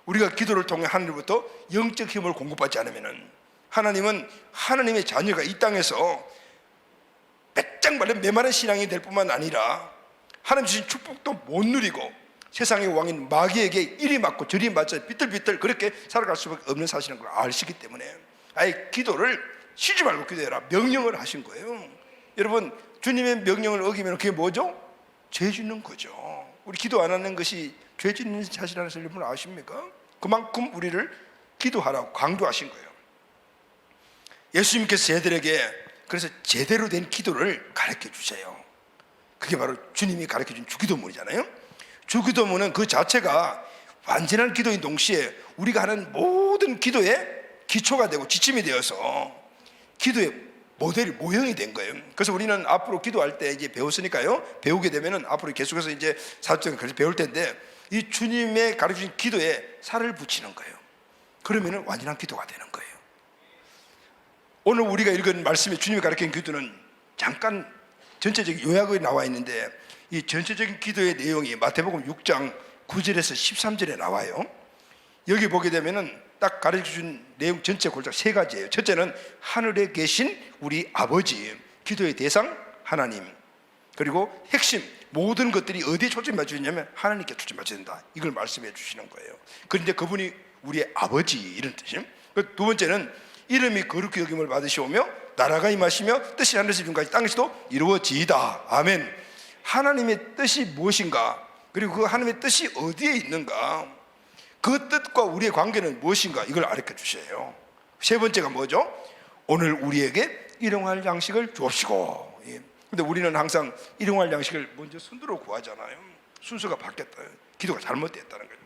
우리가 기도를 통해 하나님으로부터 영적 힘을 공급받지 않으면, 하나님은 하나님의 자녀가 이 땅에서 빼짝 말려 메마른 신앙이 될 뿐만 아니라 하나님 주신 축복도 못 누리고 세상의 왕인 마귀에게 이리 맞고 저리 맞아 비틀비틀 그렇게 살아갈 수밖에 없는 사실인 걸 아시기 때문에 아예 기도를 쉬지 말고 기도해라 명령을 하신 거예요. 여러분, 주님의 명령을 어기면 그게 뭐죠? 죄 짓는 거죠. 우리 기도 안 하는 것이 죄 짓는 사실이라는 것을 여러분 아십니까? 그만큼 우리를 기도하라고 강조하신 거예요. 예수님께서 저희들에게 그래서 제대로 된 기도를 가르쳐 주세요. 그게 바로 주님이 가르쳐 준 주기도문이잖아요. 주기도문은 그 자체가 완전한 기도인 동시에 우리가 하는 모든 기도의 기초가 되고 지침이 되어서 기도의 모델이 모형이 된 거예요. 그래서 우리는 앞으로 기도할 때 이제 배웠으니까요. 배우게 되면은 앞으로 계속해서 이제 사도행전 그래서 배울 텐데 이 주님의 가르쳐 준 기도에 살을 붙이는 거예요. 그러면은 완전한 기도가 되는 거예요. 오늘 우리가 읽은 말씀에 주님이 가르친 기도는 잠깐 전체적인 요약이 나와 있는데 이 전체적인 기도의 내용이 마태복음 6장 9절에서 13절에 나와요. 여기 보게 되면은 딱 가르쳐준 내용 전체 골자 세 가지예요. 첫째는 하늘에 계신 우리 아버지, 기도의 대상 하나님, 그리고 핵심 모든 것들이 어디에 초점이 맞추냐면 하나님께 초점이 맞춰야 된다, 이걸 말씀해 주시는 거예요. 그런데 그분이 우리의 아버지 이런 뜻이에요. 두 번째는 이름이 거룩히 여김을 받으시오며 나라가 임하시며 뜻이 하늘에서 이룬같이 땅에서도 이루어지이다. 아멘. 하나님의 뜻이 무엇인가, 그리고 그 하나님의 뜻이 어디에 있는가, 그 뜻과 우리의 관계는 무엇인가, 이걸 알려 주세요. 세 번째가 뭐죠? 오늘 우리에게 일용할 양식을 주옵시고. 근데 우리는 항상 일용할 양식을 먼저 손들어 구하잖아요. 순서가 바뀌었다, 기도가 잘못됐다는 거예요.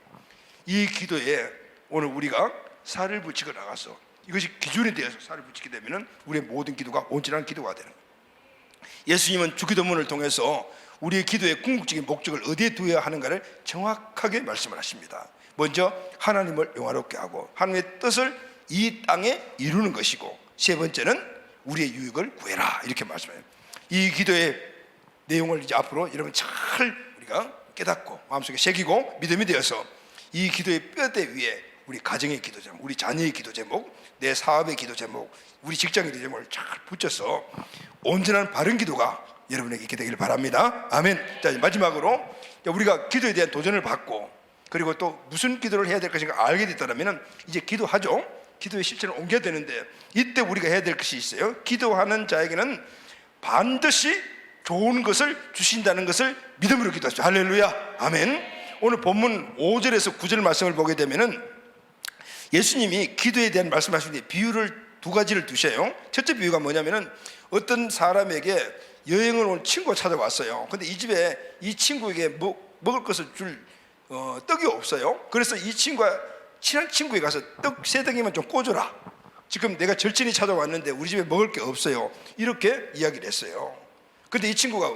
이 기도에 오늘 우리가 살을 붙이고 나가서 이것이 기준이 되어서 살을 붙이게 되면 우리의 모든 기도가 온전한 기도가 되는 거예요. 예수님은 주기도문을 통해서 우리의 기도의 궁극적인 목적을 어디에 두어야 하는가를 정확하게 말씀을 하십니다. 먼저 하나님을 영화롭게 하고 하나님의 뜻을 이 땅에 이루는 것이고, 세 번째는 우리의 유익을 구해라, 이렇게 말씀해요. 이 기도의 내용을 이제 앞으로 여러분 잘 우리가 깨닫고 마음속에 새기고 믿음이 되어서 이 기도의 뼈대 위에 우리 가정의 기도 제목, 우리 자녀의 기도 제목, 내 사업의 기도 제목, 우리 직장의 기도 제목을 잘 붙여서 온전한 바른 기도가 여러분에게 있게 되길 바랍니다. 아멘. 자, 마지막으로 우리가 기도에 대한 도전을 받고 그리고 또 무슨 기도를 해야 될 것인가 알게 됐다면 이제 기도하죠. 기도의 실천을 옮겨야 되는데 이때 우리가 해야 될 것이 있어요. 기도하는 자에게는 반드시 좋은 것을 주신다는 것을 믿음으로 기도하죠. 할렐루야. 아멘. 오늘 본문 5절에서 9절 말씀을 보게 되면은 예수님이 기도에 대한 말씀하시는데 비유를 두 가지를 두셔요. 첫째 비유가 뭐냐면은 어떤 사람에게 여행을 온 친구가 찾아왔어요. 근데 이 집에 이 친구에게 먹을 것을 줄 떡이 없어요. 그래서 이 친구가 친한 친구에 가서 떡 세 덩이만 좀 꽂아라. 지금 내가 절친이 찾아왔는데 우리 집에 먹을 게 없어요. 이렇게 이야기를 했어요. 근데 이 친구가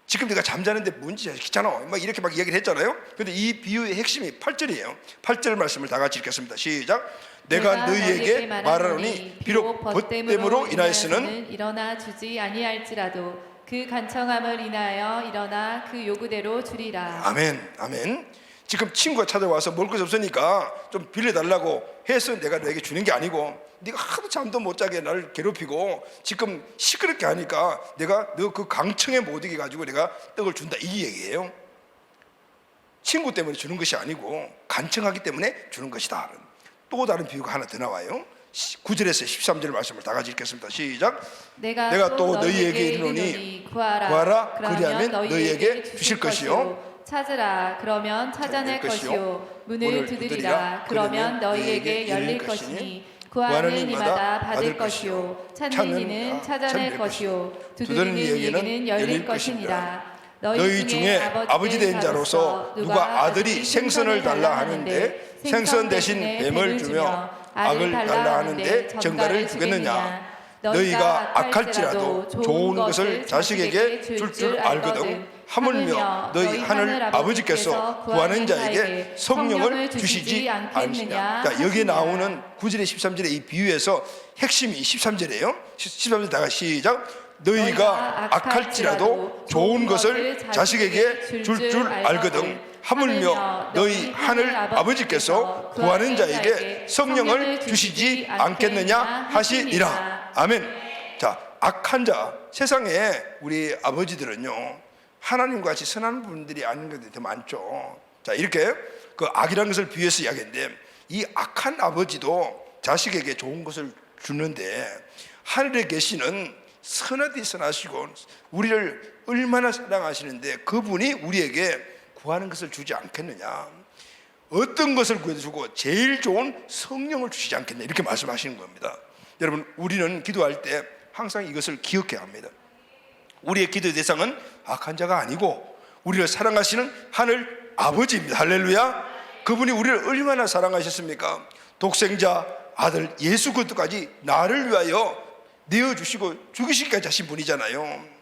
지금 내가 잠자는데 뭔지 귀찮아 막 이렇게 막 이야기를 했잖아요. 근데 이 비유의 핵심이 8절이에요. 8절 말씀을 다 같이 읽겠습니다. 시작. 내가 너희에게 말하노니 비록 벗됨으로 인하여서는 일어나 주지 아니할지라도 그 간청함을 인하여 일어나 그 요구대로 주리라. 아멘. 아멘. 지금 친구가 찾아와서 먹을 것이 없으니까 좀 빌려달라고 해서 내가 너에게 주는 게 아니고, 네가 하도 잠도 못 자게 나를 괴롭히고 지금 시끄럽게 하니까 내가 너 그 강청에 못 이겨 가지고 내가 떡을 준다, 이 얘기예요. 친구 때문에 주는 것이 아니고 간청하기 때문에 주는 것이다. 또 다른 비유가 하나 더 나와요. 9절에서 13절 말씀을 다 같이 읽겠습니다. 시작. 내가 또 너희에게 이르노니 구하라, 그리하면 너희에게 주실 것이요, 찾으라, 그러면 찾아낼 것이요, 문을 두드리라, 그러면 너희에게 열릴 것이니 구하는 이마다 받을 것이요 찾는 이는 찾아낼 것이요 두드리는 이에게는 열릴 것이니라. 너희 중에 아버지 된 자로서 누가 아들이 생선을 달라 하는데 생선 대신 뱀을 주며 악을 달라 하는데 전갈을 주겠느냐. 너희가 악할지라도 좋은 것을 자식에게 줄 줄 알거든 하물며 너희 하늘 아버지께서 구하는 자에게 성령을 주시지 않으시냐. 자, 여기에 나오는 9절에 13절의 이 비유에서 핵심이 13절이에요 13절 다가 시작. 너희가 악할지라도 좋은 것을 자식에게 줄 줄 알거든 하물며 너희 하늘 아버지께서 구하는 자에게 성령을 주시지 않겠느냐 하시니라. 아멘. 자, 악한 자, 세상에 우리 아버지들은요 하나님과 같이 선한 분들이 아닌 것들이 더 많죠. 자, 이렇게 그 악이라는 것을 비유해서 이야기했는데 이 악한 아버지도 자식에게 좋은 것을 주는데 하늘에 계시는 선하디 선하시고 우리를 얼마나 사랑하시는데 그분이 우리에게 구하는 것을 주지 않겠느냐. 어떤 것을 구해주고 제일 좋은 성령을 주시지 않겠냐 이렇게 말씀하시는 겁니다. 여러분, 우리는 기도할 때 항상 이것을 기억해야 합니다. 우리의 기도의 대상은 악한 자가 아니고 우리를 사랑하시는 하늘 아버지입니다. 할렐루야. 그분이 우리를 얼마나 사랑하셨습니까? 독생자 아들 예수 그리스도까지 나를 위하여 내어주시고 죽이시기까지 하신 분이잖아요.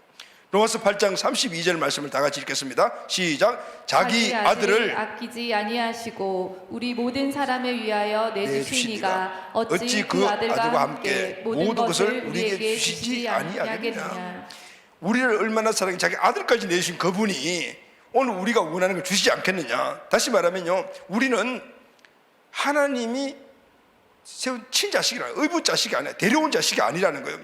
로마서 8장 32절 말씀을 다 같이 읽겠습니다. 시작. 자기 아들을 아끼지 아니하시고 우리 모든 사람을 위하여 내주시니가 어찌 그 아들과 함께 모든 것을 우리에게 주시지 아니하겠느냐. 우리를 얼마나 사랑해 자기 아들까지 내주신 그분이 오늘 우리가 원하는 걸 주시지 않겠느냐. 다시 말하면요, 우리는 하나님이 세운 친자식이라, 의붓자식이 아니라 데려온 자식이 아니라는 거예요.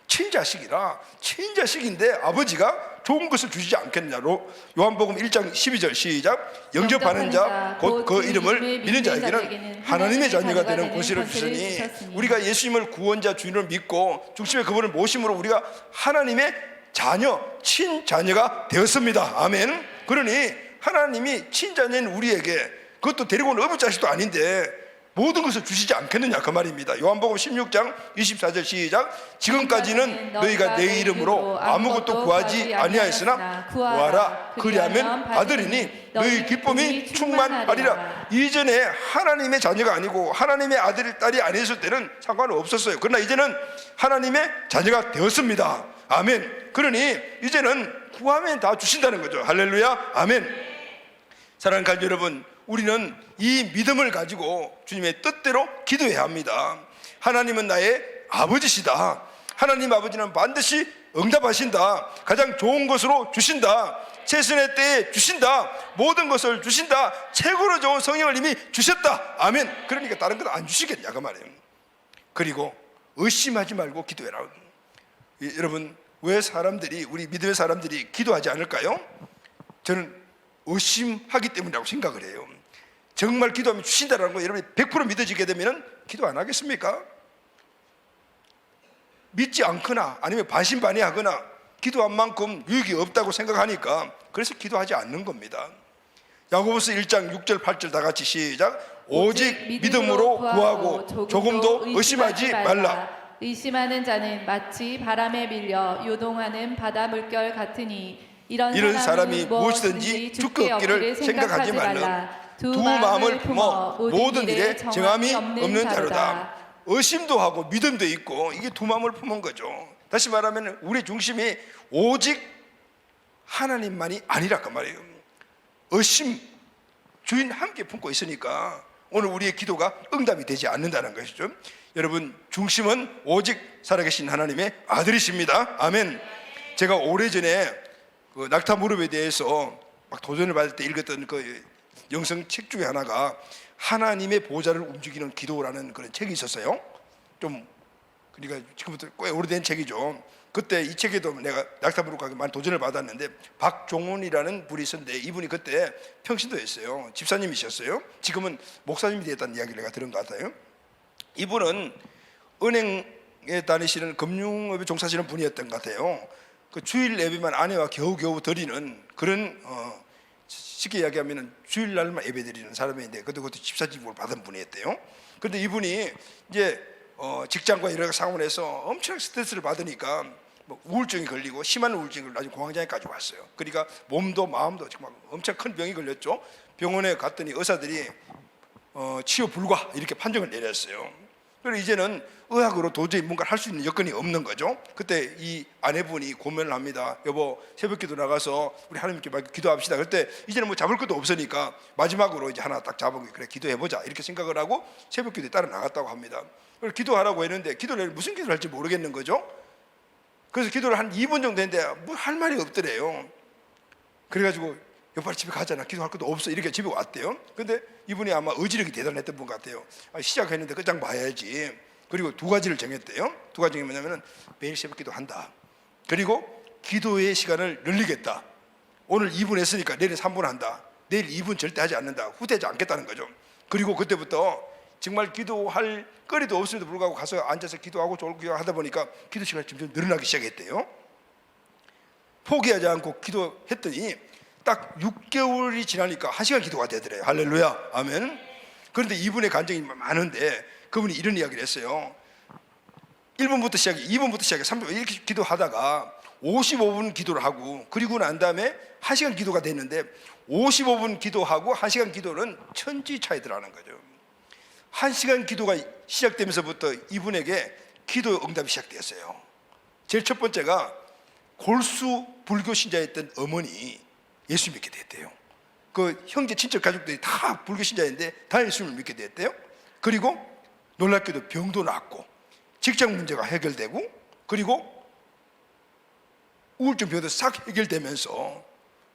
친자식이라, 친자식인데 아버지가 좋은 것을 주시지 않겠느냐로 요한복음 1장 12절 시작. 영접하는 자 곧 그 이름을 믿는 자에게는 하나님의 자녀가 되는 권세를 주시니 우리가 예수님을 구원자 주인을 믿고 중심의 그분을 모심으로 우리가 하나님의 자녀, 친자녀가 되었습니다. 아멘. 그러니 하나님이 친자녀인 우리에게 그것도 데리고 온 의붓자식도 아닌데 모든 것을 주시지 않겠느냐 그 말입니다. 요한복음 16장 24절 시작. 지금까지는 너희가 내 이름으로 아무것도 구하지 아니하였으나 구하라 그리하면 받으리니 너희 기쁨이 충만하리라. 이전에 하나님의 자녀가 아니고 하나님의 아들 딸이 아니었을 때는 상관은 없었어요. 그러나 이제는 하나님의 자녀가 되었습니다. 아멘. 그러니 이제는 구하면 다 주신다는 거죠. 할렐루야. 아멘. 사랑하는 가족 여러분, 우리는 이 믿음을 가지고 주님의 뜻대로 기도해야 합니다. 하나님은 나의 아버지시다. 하나님 아버지는 반드시 응답하신다. 가장 좋은 것으로 주신다. 최선의 때에 주신다. 모든 것을 주신다. 최고로 좋은 성령을 이미 주셨다. 아멘. 그러니까 다른 건 안 주시겠냐 그 말이에요. 그리고 의심하지 말고 기도해라. 여러분, 왜 사람들이, 우리 믿음의 사람들이 기도하지 않을까요? 저는 의심하기 때문이라고 생각을 해요. 정말 기도하면 주신다는 거 여러분이 100% 믿어지게 되면 기도 안 하겠습니까? 믿지 않거나 아니면 반신반의하거나 기도한 만큼 유익이 없다고 생각하니까 그래서 기도하지 않는 겁니다. 야고보서 1장 6절 8절 다 같이 시작. 오직 믿음으로 구하고 조금도 의심하지 말라. 의심하는 자는 마치 바람에 밀려 요동하는 바다 물결 같으니 이런 사람이 무엇이든지 죽게 없기를 생각하지 말라. 두 마음을 품어 모든 일에 정함이 없는 자로다. 의심도 하고 믿음도 있고 이게 두 마음을 품은 거죠. 다시 말하면 우리 중심이 오직 하나님만이 아니라 그 말이에요. 의심 주인 함께 품고 있으니까 오늘 우리의 기도가 응답이 되지 않는다는 것이죠. 여러분, 중심은 오직 살아계신 하나님의 아들이십니다. 아멘. 제가 오래전에 그 낙타 무릎에 대해서 막 도전을 받을 때 읽었던 그 영성 책 중에 하나가 하나님의 보좌를 움직이는 기도라는 그런 책이 있었어요. 좀 그러니까 지금부터 꽤 오래된 책이죠. 그때 이 책에도 내가 낙타 무릎 가게 많이 도전을 받았는데 박종훈이라는 분이 있었는데 이분이 그때 평신도였어요. 집사님이셨어요. 지금은 목사님이 되었다는 이야기를 내가 들은 것 같아요. 이분은 은행에 다니시는 금융업에 종사하시는 분이었던 것 같아요. 그 주일 예배만 아내와 겨우겨우 드리는 그런 쉽게 이야기하면 주일날만 예배 드리는 사람인데 그것도 집사직을 받은 분이었대요. 그런데 이분이 이제 직장과 여러 상황에서 엄청난 스트레스를 받으니까 뭐 우울증이 걸리고 심한 우울증을 나중에 공황장애까지 왔어요. 그러니까 몸도 마음도 정말 엄청 큰 병이 걸렸죠. 병원에 갔더니 의사들이 치료 불가 이렇게 판정을 내렸어요. 그리고 이제는 의학으로 도저히 뭔가를 할 수 있는 여건이 없는 거죠. 그때 이 아내분이 고민을 합니다. 여보, 새벽기도 나가서 우리 하나님께 기도합시다. 그때 이제는 뭐 잡을 것도 없으니까 마지막으로 이제 하나 딱 잡은 게 그래 기도해보자 이렇게 생각을 하고 새벽기도에 따라 나갔다고 합니다. 그래서 기도하라고 했는데 기도를 무슨 기도를 할지 모르겠는 거죠. 그래서 기도를 한 2분 정도 했는데 뭐 할 말이 없더래요. 그래가지고 빨리 집에 가잖아. 기도할 것도 없어. 이렇게 집에 왔대요. 근데 이분이 아마 의지력이 대단했던 분 같아요. 시작했는데 끝장 봐야지. 그리고 두 가지를 정했대요. 두 가지가 뭐냐면은 매일 새벽 기도한다. 그리고 기도의 시간을 늘리겠다. 오늘 2분 했으니까 내일 3분 한다. 내일 2분 절대 하지 않는다. 후퇴하지 않겠다는 거죠. 그리고 그때부터 정말 기도할 거리도 없음에도 불구하고 가서 앉아서 기도하고 졸고 하다 보니까 기도 시간이 점점 늘어나기 시작했대요. 포기하지 않고 기도했더니 딱 6개월이 지나니까 1시간 기도가 되더래요. 할렐루야, 아멘. 그런데 이분의 간증이 많은데 그분이 이런 이야기를 했어요. 1분부터 시작해, 2분부터 시작해, 3분 이렇게 기도하다가 55분 기도를 하고 그리고 난 다음에 1시간 기도가 됐는데 55분 기도하고 1시간 기도는 천지 차이더라는 거죠. 1시간 기도가 시작되면서부터 이분에게 기도 응답이 시작되었어요. 제일 첫 번째가 골수 불교 신자였던 어머니 예수 믿게 됐대요. 그 형제 친척 가족들이 다 불교 신자인데 다 예수를 믿게 됐대요. 그리고 놀랍게도 병도 낫고 직장 문제가 해결되고 그리고 우울증 병도 싹 해결되면서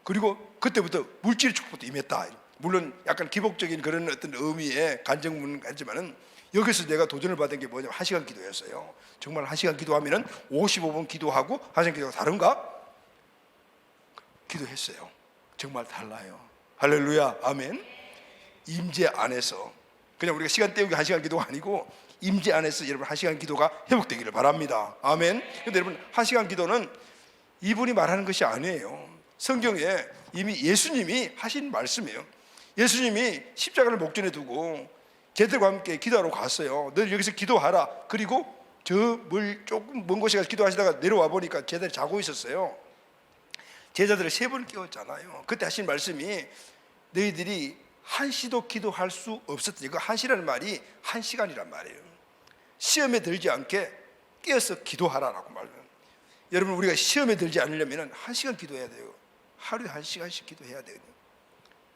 그리고 그때부터 물질 축복도 임했다. 물론 약간 기복적인 그런 어떤 의미의 간증문은 하지만은 여기서 내가 도전을 받은 게 뭐냐면 1시간 기도였어요. 정말 1시간 기도하면은 55분 기도하고 1시간 기도가 다른가? 기도했어요. 정말 달라요. 할렐루야, 아멘. 임재 안에서 그냥 우리가 시간 때우기 1시간 기도가 아니고 임재 안에서 여러분 1시간 기도가 회복되기를 바랍니다. 아멘. 근데 여러분 1시간 기도는 이분이 말하는 것이 아니에요. 성경에 이미 예수님이 하신 말씀이에요. 예수님이 십자가를 목전에 두고 걔들과 함께 기도하러 갔어요. 너 여기서 기도하라. 그리고 저 조금 먼 곳에 가서 기도하시다가 내려와 보니까 제자들이 자고 있었어요. 제자들을 3번 깨웠잖아요. 그때 하신 말씀이 너희들이 한시도 기도할 수 없었다. 이거 한시라는 말이 1시간이란 말이에요. 시험에 들지 않게 깨어서 기도하라라고 말해요. 여러분 우리가 시험에 들지 않으려면 1시간 기도해야 돼요. 하루에 1시간씩 기도해야 돼요.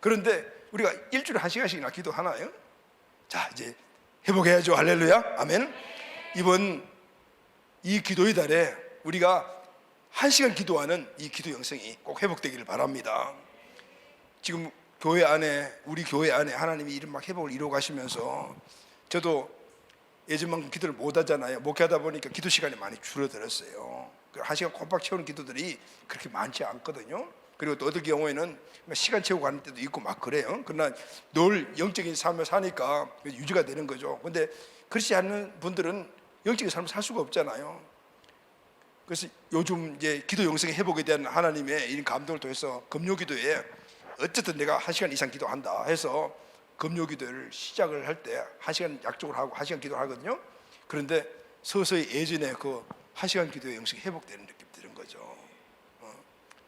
그런데 우리가 일주일에 1시간씩이나 기도하나요? 자, 이제 회복해야죠. 할렐루야, 아멘. 이번 이 기도의 달에 우리가 1시간 기도하는 이 기도 영성이 꼭 회복되기를 바랍니다. 지금 교회 안에 우리 교회 안에 하나님이 이런 막 회복을 이루어 가시면서 저도 예전만큼 기도를 못 하잖아요. 목회하다 보니까 기도 시간이 많이 줄어들었어요. 1시간 꼼빡 채우는 기도들이 그렇게 많지 않거든요. 그리고 또 어떤 경우에는 시간 채우고 가는 때도 있고 막 그래요. 그러나 늘 영적인 삶을 사니까 유지가 되는 거죠. 근데 그렇지 않는 분들은 영적인 삶을 살 수가 없잖아요. 그래서 요즘 이제 기도 영성의 회복에 대한 하나님의 이런 감동을 통해서 금요기도에 어쨌든 내가 1시간 이상 기도한다 해서 금요기도를 시작을 할 때 1시간 약속을 하고 1시간 기도를 하거든요. 그런데 서서히 예전에 그 1시간 기도의 영성이 회복되는 느낌이 드는 거죠.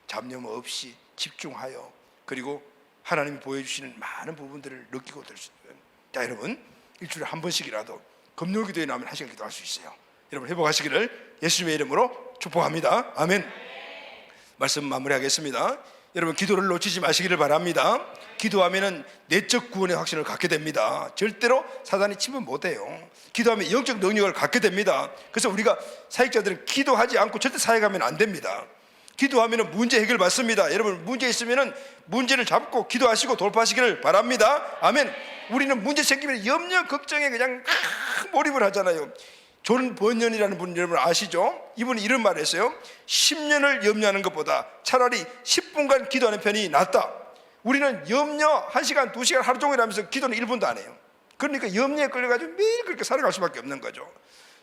잡념 없이 집중하여 그리고 하나님이 보여주시는 많은 부분들을 느끼고 될 수 있는. 자, 여러분 일주일에 한 번씩이라도 금요기도에 나오면 1시간 기도할 수 있어요. 여러분 회복하시기를 예수님의 이름으로 축복합니다. 아멘. 말씀 마무리하겠습니다. 여러분 기도를 놓치지 마시기를 바랍니다. 기도하면은 내적 구원의 확신을 갖게 됩니다. 절대로 사단이 침범 못해요. 기도하면 영적 능력을 갖게 됩니다. 그래서 우리가 사역자들은 기도하지 않고 절대 사역하면 안 됩니다. 기도하면 문제 해결 받습니다. 여러분 문제 있으면 문제를 잡고 기도하시고 돌파하시기를 바랍니다. 아멘. 우리는 문제 생기면 염려 걱정에 그냥 몰입을 하잖아요. 존 번연이라는 분 여러분 아시죠? 이분이 이런 말을 했어요. 10년을 염려하는 것보다 차라리 10분간 기도하는 편이 낫다. 우리는 염려 1시간 2시간 하루 종일 하면서 기도는 1분도 안 해요. 그러니까 염려에 끌려가지고 매일 그렇게 살아갈 수밖에 없는 거죠.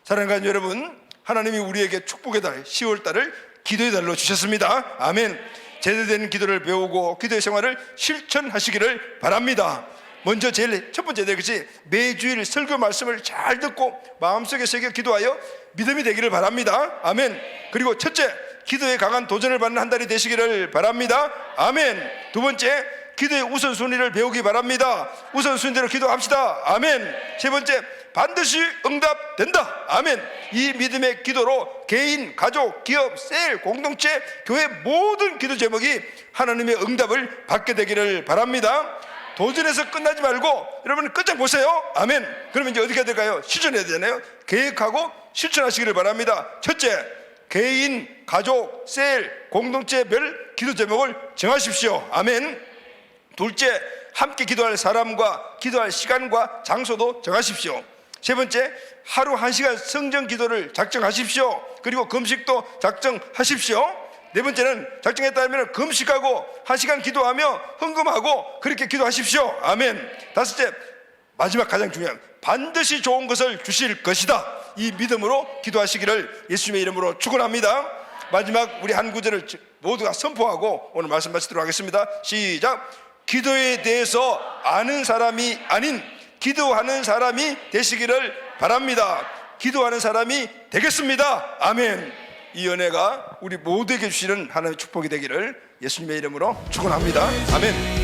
사랑하는 여러분, 하나님이 우리에게 축복의 달 10월달을 기도의 달로 주셨습니다. 아멘. 제대로 된 기도를 배우고 기도의 생활을 실천하시기를 바랍니다. 먼저 제일 첫 번째 될 것이 매주일 설교 말씀을 잘 듣고 마음속에 새겨 기도하여 믿음이 되기를 바랍니다. 아멘. 그리고 첫째, 기도에 강한 도전을 받는 한 달이 되시기를 바랍니다. 아멘. 두 번째, 기도의 우선순위를 배우기 바랍니다. 우선순위대로 기도합시다. 아멘. 세 번째, 반드시 응답된다. 아멘. 이 믿음의 기도로 개인, 가족, 기업, 셀, 공동체, 교회 모든 기도 제목이 하나님의 응답을 받게 되기를 바랍니다. 도전해서 끝나지 말고 여러분 끝장 보세요. 아멘. 그러면 이제 어떻게 해야 될까요? 실천해야 되잖아요. 계획하고 실천하시기를 바랍니다. 첫째, 개인, 가족, 셀, 공동체별 기도 제목을 정하십시오. 아멘. 둘째, 함께 기도할 사람과 기도할 시간과 장소도 정하십시오. 세 번째, 하루 1시간 성전 기도를 작정하십시오. 그리고 금식도 작정하십시오. 네 번째는 작정했다면 금식하고 1시간 기도하며 헌금하고 그렇게 기도하십시오. 아멘. 다섯째, 마지막 가장 중요한, 반드시 좋은 것을 주실 것이다. 이 믿음으로 기도하시기를 예수님의 이름으로 축원합니다. 마지막 우리 한 구절을 모두가 선포하고 오늘 말씀 마치도록 하겠습니다. 시작. 기도에 대해서 아는 사람이 아닌 기도하는 사람이 되시기를 바랍니다. 기도하는 사람이 되겠습니다. 아멘. 이 은혜가 우리 모두에게 주시는 하나님의 축복이 되기를 예수님의 이름으로 축원합니다. 아멘.